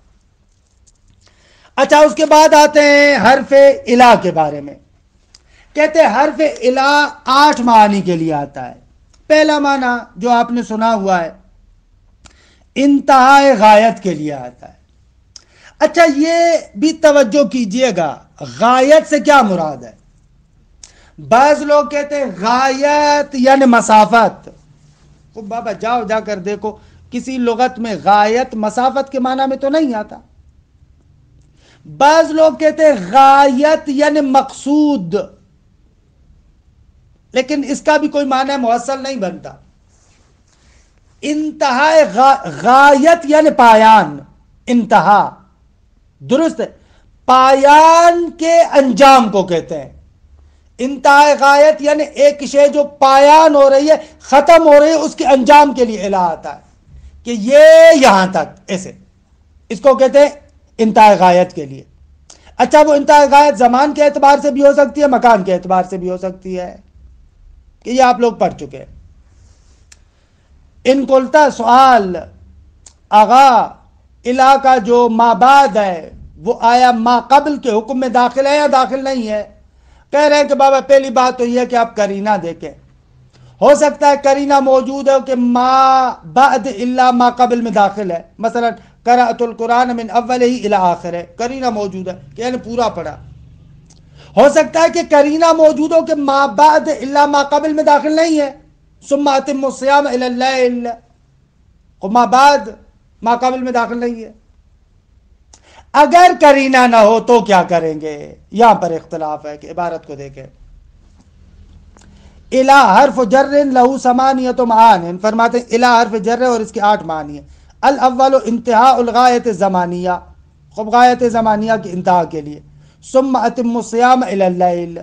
اچھا اس کے بعد آتے ہیں حرف الہ کے بارے میں، کہتے ہیں حرف الہ 8 معنی کے لیے آتا ہے۔ پہلا معنی جو آپ نے سنا ہوا ہے انتہائے غایت کے لیے آتا ہے۔ اچھا یہ بھی توجہ کیجئے گا، غایت سے کیا مراد ہے؟ بعض لوگ کہتے ہیں غایت یعنی مسافت، خب بابا جاؤ جا کر دیکھو کسی لغت میں غایت مسافت کے معنی میں تو نہیں آتا۔ بعض لوگ کہتے ہیں غایت یعنی مقصود، لیکن اس کا بھی کوئی معنی مؤصل نہیں بنتا۔ انتہائے غایت یعنی پایان، انتہا درست ہے، پایان کے انجام کو کہتے ہیں۔ انتہائے غایت یعنی ایک شے جو پایان ہو رہی ہے، ختم ہو رہی ہے، اس کے انجام کے لیے الہ آتا ہے کہ یہ یہاں تک، ایسے اس کو کہتے ہیں انتہائے غایت کے لیے۔ اچھا وہ انتہائے غایت زمان کے اعتبار سے بھی ہو سکتی ہے، مکان کے اعتبار سے بھی ہو سکتی ہے، کہ یہ آپ لوگ پڑھ چکے ہیں۔ ان قلتا سوال آغا الہ کا جو ما بعد ہے وہ آیا ما قبل کے حکم میں داخل ہے یا داخل نہیں ہے؟ کہہ رہے ہیں کہ بابا پہلی بات تو یہ کہ آپ قرینہ دیکھیں، ہو سکتا ہے قرینہ موجود ہے کہ ما بعد الا ما قبل میں داخل ہے، مثلا قرأت القرآن من اول ہی الی آخر ہے، قرینہ موجود ہے کہ یعنی پورا پڑھا۔ ہو سکتا ہے کہ قرینہ موجود ہو کہ ما بعد الا ما قبل میں داخل نہیں ہے، ثم اتم الصیام الی اللیل، ما بعد ما قبل میں داخل نہیں ہے۔ اگر قرینہ نہ ہو تو کیا کریں گے؟ یہاں پر اختلاف ہے کہ عبارت کو دیکھیں۔ الہ حرف جر لہو ثمانیۃ معان، فرماتے ہیں الہ حرف جر اور اس کے 8 معنی ہیں۔ الاول انتہاء الغایت زمانیہ، خب غایت زمانیہ کی انتہا کے لیے، ثم اتم الصیام الی اللیل،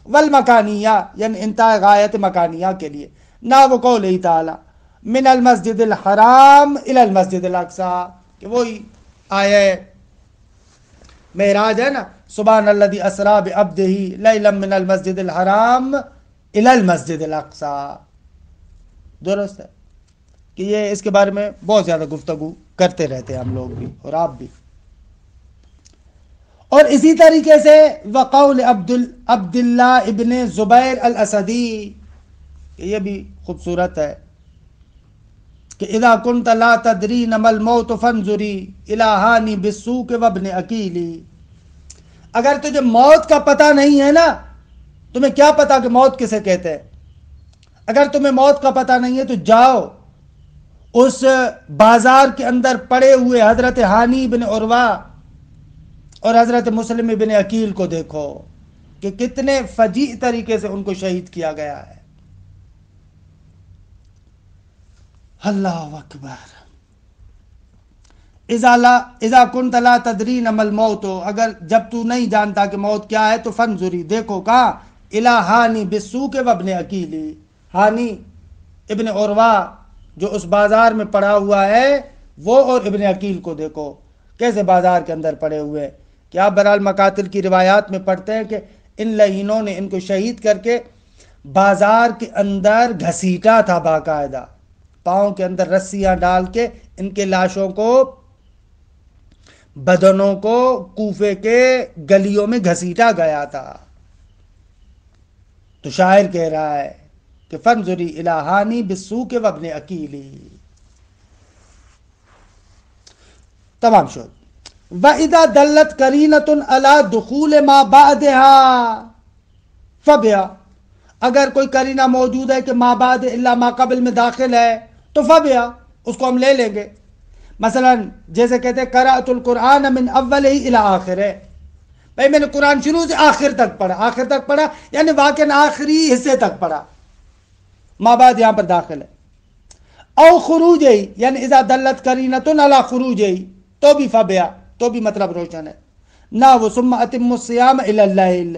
والمکانیہ یعنی انتہاء غایت مکانیہ کے لیے، نحو قولہ تعالی من المسجد الحرام الی المسجد الاقصی، کہ وہی آیہ معراج ہے نا، سبحان الذی اسری بعبدہ لیلا من المسجد الحرام الی المسجد الاقصی، درست ہے کہ یہ اس کے بارے میں بہت زیادہ گفتگو کرتے رہتے ہیں ہم لوگ بھی اور آپ بھی۔ اور اسی طریقے سے وقول عبداللہ ابن زبیر الاسدی، یہ بھی خوبصورت ہے کہ اذا كنت لا تدرین ما الموت فانظری الی ہانی بالسوق وابن اکیلی، اگر تجھے موت کا پتہ نہیں ہے نا، تمہیں کیا پتا کہ موت کسے کہتے ہیں، اگر تمہیں موت کا پتہ نہیں ہے تو جاؤ اس بازار کے اندر پڑے ہوئے حضرت ہانی بن عروہ اور حضرت مسلم بن عقیل کو دیکھو کہ کتنے فجیع طریقے سے ان کو شہید کیا گیا ہے۔ اللہ اکبر۔ اذا كنت لا تدرین ما الموت، اگر جب تو نہیں جانتا کہ موت کیا ہے تو فنظری دیکھو کہاں، الی ہانی بالسوق وابن اکیلی، ہانی ابن عروہ جو اس بازار میں پڑا ہوا ہے وہ اور ابن عقیل کو دیکھو کیسے بازار کے اندر پڑے ہوئے، کہ آپ بہرحال مقاتل کی روایات میں پڑھتے ہیں کہ ان لعینوں نے ان کو شہید کر کے بازار کے اندر گھسیٹا تھا، باقاعدہ پاؤں کے اندر رسیاں ڈال کے ان کے لاشوں کو، بدنوں کو کوفے کے گلیوں میں گھسیٹا گیا تھا۔ تو شاعر کہہ رہا ہے کہ فنظری الی ہانی بالسوق وابن اکیلی۔ تمام شد۔ وَإِذَا دَلَّتْ قَرِينَةٌ عَلَى دُخُولِ مَا بَعْدِهَا فَبِهَا، اگر کوئی قرینہ موجود ہے کہ ما بعد الا ما قبل میں داخل ہے تو فَبِهَا، اس کو ہم لے لیں گے۔ مثلا جیسے کہتے ہیں قرأت القرآن من اولہ الی آخرہ، بھائی میں نے قرآن شروع سے آخر تک پڑھا، آخر تک پڑھا یعنی واقعاً آخری حصے تک پڑھا، ما بعد یہاں پر داخل ہے۔ او خروج ہی یعنی اذا دلت قرینۃ علی خروج ہی تو بھی فبیا، تو بھی مطلب روشن ہے۔ نہ وہ ثم اتم الصیام الی اللیل،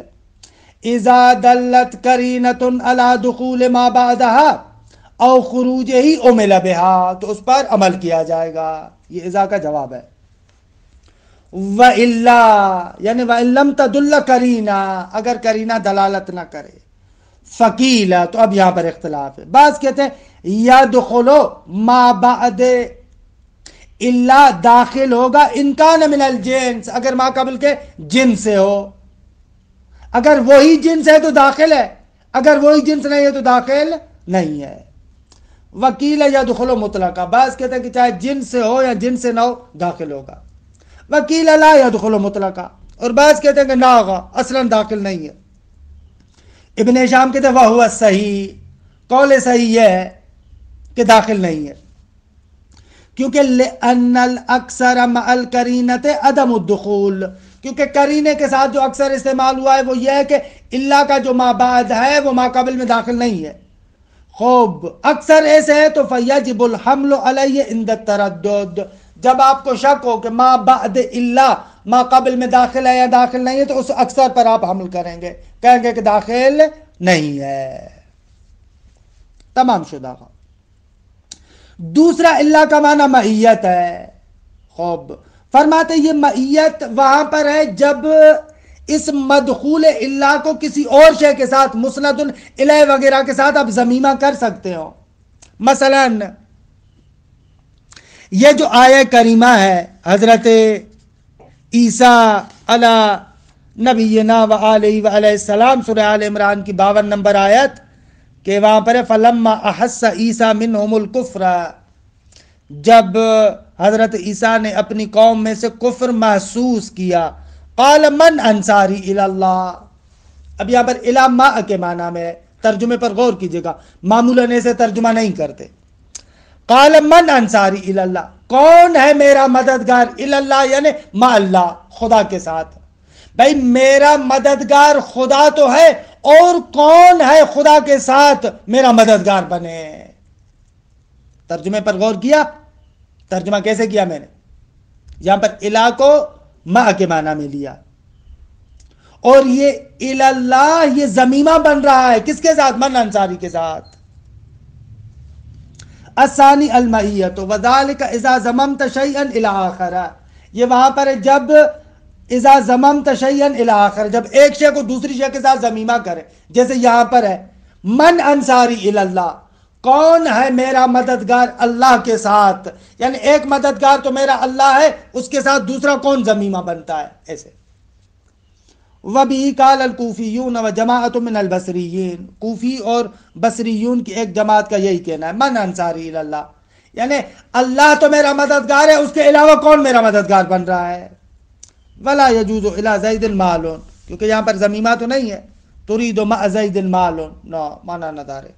اذا دلت قرینۃ علی دخول ما بعدها او خروجہ عمل بها، تو اس پر عمل کیا جائے گا. یہ اذا کا جواب ہے. وَإِلَّا یعنی وَإِن لَمْ تَدُلَّ قَرِینَہ، اگر قرینہ دلالت نہ کرے. فقیل، تو اب یہاں پر اختلاف ہے. بعض کہتے ہیں یدخل ما بعد الا داخل ہوگا ان کان من الجنس، اگر ما قبل کے جن سے ہو. اگر وہی جنس ہے تو داخل ہے، اگر وہی جنس نہیں ہے تو داخل نہیں ہے. وکیل یدخل مطلقہ، بعض کہتے ہیں کہ چاہے جن سے ہو یا جن سے نہ ہو داخل ہوگا. وکیل لا یدخل مطلقہ، اور بعض کہتے ہیں کہ نہ ہوگا، اصلا داخل نہیں ہے. ابن ہشام کہتے ہیں وہو صحیح، قول صحیح یہ ہے کہ داخل نہیں ہے، کیونکہ لأن الاکثر مع القرینۃ عدم الدخول، کیونکہ قرینے کے ساتھ جو اکثر استعمال ہوا ہے وہ یہ ہے کہ اللہ کا جو ما بعد ہے وہ ما قبل میں داخل نہیں ہے. خوب اکثر ایسے ہے تو فیجب الحمل علیہ عند التردد، جب آپ کو شک ہو کہ ما بعد اللہ ما قبل میں داخل ہے یا داخل نہیں ہے تو اس اکثر پر آپ حمل کریں گے، کہیں گے کہ داخل نہیں ہے. تمام شدہ. دوسرا اللہ کا معنی معیت ہے. خوب فرماتے یہ معیت وہاں پر ہے جب اس مدخول اللہ کو کسی اور شے کے ساتھ مسند الیہ وغیرہ کے ساتھ آپ ضمیمہ کر سکتے ہو. مثلا یہ جو آیہ کریمہ ہے حضرت عیسیٰ علی نبینا و علیہ وآلہ السلام، سورہ آل عمران کی 52 نمبر آیت، کہ وہاں پر فلما احس عیسیٰ منہم الکفر، جب حضرت عیسیٰ نے اپنی قوم میں سے کفر محسوس کیا، قال من انصاری الی اللہ. اب یہاں پر الی ما کے معنی میں، ترجمے پر غور کیجئے گا، معمولاً ایسے ترجمہ نہیں کرتے. قال من انصاری الی اللہ، کون ہے میرا مددگار، الی اللہ یعنی ما اللہ، خدا کے ساتھ. بھائی میرا مددگار خدا تو ہے، اور کون ہے خدا کے ساتھ میرا مددگار بنے. ترجمے پر غور کیا، ترجمہ کیسے کیا میں نے، یہاں پر الہ کو ما کے معنی میں لیا، اور یہ الی اللہ یہ ضمیمہ بن رہا ہے کس کے ساتھ، من انصاری کے ساتھ. الثانی المعیت وذالک اذا ضممت شیئا الی آخر، یہ وہاں پر ہے جب اذا ضممت شیئا الی آخر، جب ایک شے کو دوسری شے کے ساتھ ضمیمہ کرے. جیسے یہاں پر ہے من انصاری الی اللہ، کون ہے میرا مددگار اللہ کے ساتھ، یعنی ایک مددگار تو میرا اللہ ہے، اس کے ساتھ دوسرا کون ضمیمہ بنتا ہے. ایسے وَبِهِ قَالَ الْكُوفِيُّونَ وَجَمَاعَةٌ مِّنَ الْبَصْرِيِّينَ، کوفی اور بصریون کی ایک جماعت کا یہی کہنا ہے من انصاری الی اللہ، یعنی اللہ تو میرا مددگار ہے، اس کے علاوہ کون میرا مددگار بن رہا ہے. وَلَا يَجُوزُ إِلَىٰ زَيْدٍ مَالٌ، کیونکہ یہاں پر ضمیمہ تو نہیں ہے، تُرِيدُ مَعَ زَيْدٍ مَالٌ، نو معنی نہ دارے،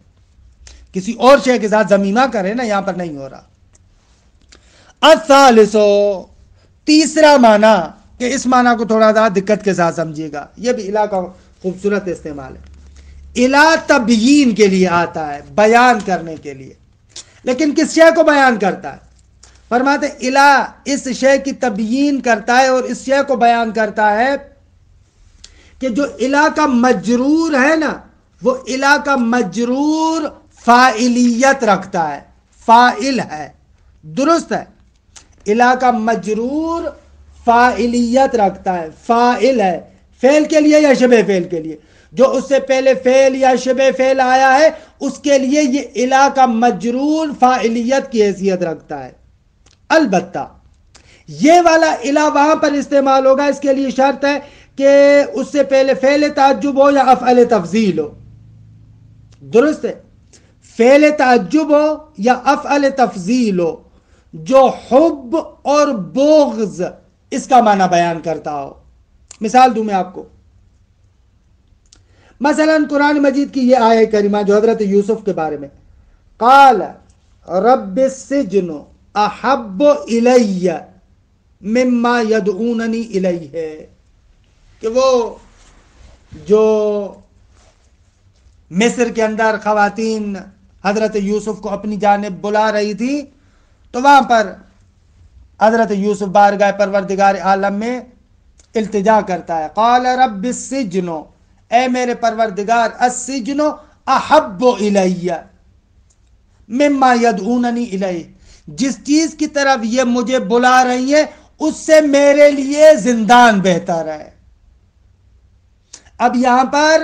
کسی اور شے کے ساتھ ضمیمہ کرے نا، یہاں پر نہیں ہو رہا. الثالث، تیسرا معنی، کہ اس معنی کو تھوڑا سا دقت کے ساتھ سمجھیے گا، یہ بھی الہ کا خوبصورت استعمال ہے. الہ تبیین کے لیے آتا ہے، بیان کرنے کے لیے، لیکن کس شے کو بیان کرتا ہے. فرماتے الہ اس شے کی تبیین کرتا ہے اور اس شے کو بیان کرتا ہے کہ جو الہ کا مجرور ہے نا، وہ الہ کا مجرور فاعلیت رکھتا ہے، فاعل ہے. درست ہے، الہ کا مجرور فاعلیت رکھتا ہے، فاعل ہے، فعل کے لیے یا شبہ فعل کے لیے. جو اس سے پہلے فعل یا شبہ فعل آیا ہے اس کے لیے یہ الہ کا مجرور فاعلیت کی حیثیت رکھتا ہے. البتہ یہ والا الہ وہاں پر استعمال ہوگا، اس کے لیے شرط ہے کہ اس سے پہلے فعل تعجب ہو یا افعل تفضیل ہو. درست ہے، فعل تعجب ہو یا افعل تفضیل ہو جو حب اور بغض اس کا معنی بیان کرتا ہو. مثال دوں میں آپ کو، مثلا قرآن مجید کی یہ آیہ کریمہ جو حضرت یوسف کے بارے میں، قال رب السجن احب الی مما یدعوننی الیہ، کہ وہ جو مصر کے اندر خواتین حضرت یوسف کو اپنی جانب بلا رہی تھی، تو وہاں پر حضرت یوسف بارگاہ پروردگار عالم میں التجا کرتا ہے. قال رب السجن، اے میرے پروردگار السجن احب الی مما یدعوننی الیہ، جس چیز کی طرف یہ مجھے بلا رہی ہیں اس سے میرے لیے زندان بہتر ہے۔ اب یہاں پر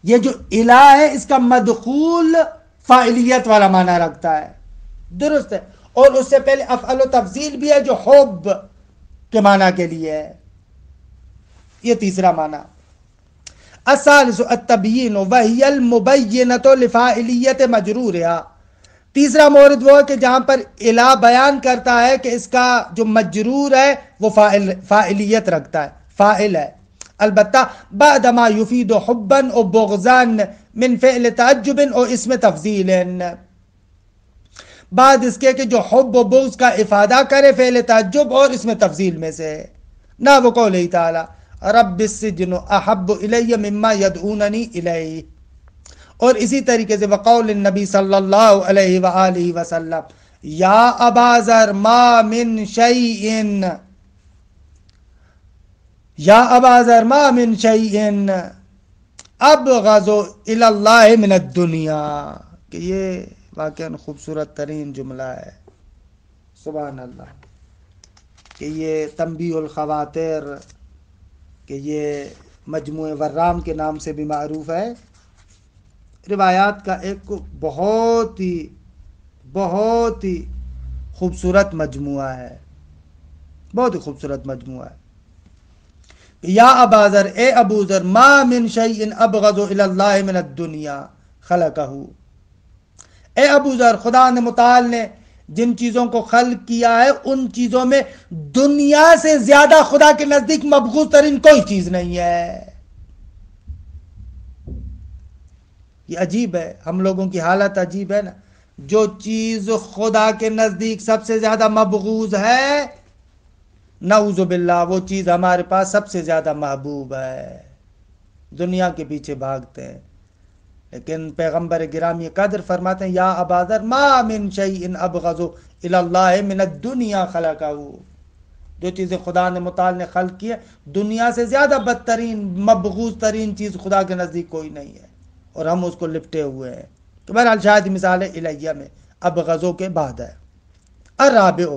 یہ جو الہ ہے اس کا مدخول فاعلیت والا معنی رکھتا ہے، درست ہے، اور اس سے پہلے افعل و تفضیل بھی ہے جو حب کے معنی کے لیے ہے، یہ تیسرا معنی۔ الثالث التبیین وہی المبینۃ لفاعلیت مجرورہا، تیسرا مورد وہ ہے کہ جہاں پر الہ بیان کرتا ہے کہ اس کا جو مجرور ہے وہ فاعلیت رکھتا ہے، فاعل ہے، البتہ بعد ما یفید حبا او بغضا من فعل تعجب او اسم تفضیل، بعد اس کے کہ جو حب و بغض کا افادہ کرے فعل تعجب اور اسم تفضیل میں سے، نہ وہ قولہ تعالی رب السجن احب الی مما یدعوننی الیہ، اور اسی طریقے سے وقول النبی صلی اللہ علیہ وآلہ وسلم یا ابا ذر ما من شیء، یا ابا ذر ما من شیء ابغض الی اللہ من الدنیا، کہ یہ واقعاً خوبصورت ترین جملہ ہے، سبحان اللہ، کہ یہ تنبیہ الخواطر، کہ یہ مجموعہ ورام کے نام سے بھی معروف ہے، روایات کا ایک بہت ہی خوبصورت مجموعہ ہے، بہت ہی خوبصورت مجموعہ ہے۔ یا ابا ذر، اے ابو ذر، ما من شیء ابغض الی اللہ من الدنیا خلقہ، اے ابو ذر، خدا نے متعال نے جن چیزوں کو خلق کیا ہے ان چیزوں میں دنیا سے زیادہ خدا کے نزدیک مبغوض ترین کوئی چیز نہیں ہے۔ یہ عجیب ہے، ہم لوگوں کی حالت عجیب ہے نا، جو چیز خدا کے نزدیک سب سے زیادہ مبغوض ہے نعوذ باللہ وہ چیز ہمارے پاس سب سے زیادہ محبوب ہے، دنیا کے پیچھے بھاگتے ہیں، لیکن پیغمبر گرامی قدر فرماتے ہیں یا ابا ذر ما من شیء ابغض الی اللہ من الدنیا خلقہ، جو چیزیں خدا نے متعال نے خلق کی ہے دنیا سے زیادہ بدترین مبغوض ترین چیز خدا کے نزدیک کوئی نہیں ہے، اور ہم اس کو لپٹے ہوئے ہیں۔ تو بہرحال شاید مثال الیہ میں ابغضوں کے بعد ہے۔ الرابع،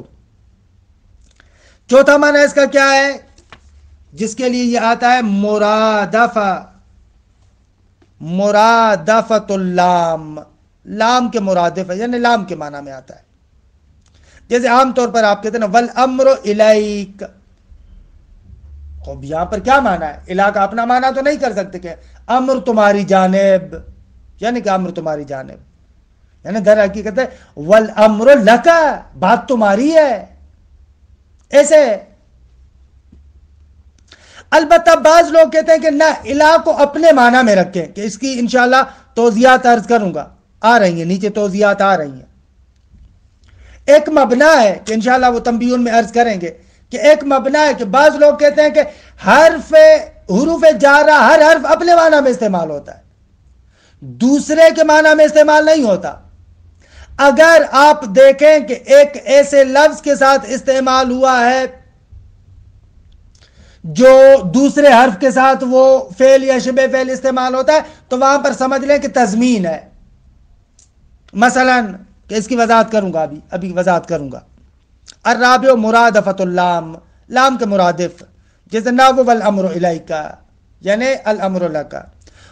چوتھا معنی اس کا کیا ہے جس کے لیے یہ آتا ہے مرادفہ، مرادفت اللام، لام کے مرادف ہے، یعنی لام کے معنی میں آتا ہے، جیسے عام طور پر آپ کہتے ہیں نا والامر الیک، اب یہاں پر کیا معنی ہے؟ الہ کا اپنا معنی تو نہیں کر سکتے کہ امر تمہاری جانب، یعنی کہ امر تمہاری جانب، یعنی در حقیقت ہے والامر لکا، بات تمہاری ہے، ایسے۔ البتہ بعض لوگ کہتے ہیں کہ نہ، الہ کو اپنے معنی میں رکھیں، کہ اس کی انشاءاللہ توضیحات عرض کروں گا، آ رہی ہیں نیچے توضیحات آ رہی ہیں۔ ایک مبنا ہے کہ انشاءاللہ وہ تنبیہن میں عرض کریں گے کہ ایک مبنا ہے کہ بعض لوگ کہتے ہیں کہ حروف جارہ ہر حرف اپنے معنی میں استعمال ہوتا ہے، دوسرے کے معنی میں استعمال نہیں ہوتا۔ اگر آپ دیکھیں کہ ایک ایسے لفظ کے ساتھ استعمال ہوا ہے جو دوسرے حرف کے ساتھ وہ فعل یا شبہ فعل استعمال ہوتا ہے تو وہاں پر سمجھ لیں کہ تضمین ہے، مثلا کہ اس کی وضاحت کروں گا، ابھی وضاحت کروں گا۔ الرابع مرادفت اللام، لام کے مرادف، جیسے نحو والامر الیکا، یعنی الامر لکا،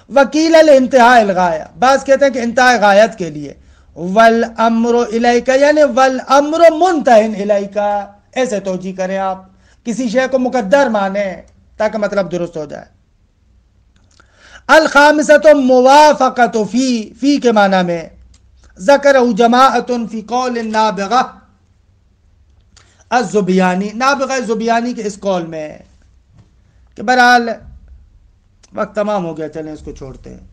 وکیل الانتہاء الغایہ، بعض کہتے ہیں کہ انتہاء غایت کے لیے، والامر الیکا یعنی والامر منتہن الیکا، ایسے توجیہ کریں آپ، کسی شے کو مقدر مانیں تاکہ مطلب درست ہو جائے۔ الخامسۃ موافقۃ فی کے معنی میں ذکرہ جماعت فی قول النابغہ الزبیانی، نابغہ زبیانی کے اس قول میں، کہ بہرحال وقت تمام ہو گیا، چلیں اس کو چھوڑتے ہیں،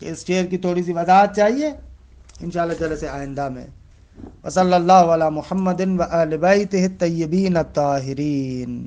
کہ اس شعر کی تھوڑی سی وضاحت چاہیے انشاءاللہ جلسے آئندہ میں۔ وصلی اللہ علی محمد و آل بیتہ الطیبین الطاہرین۔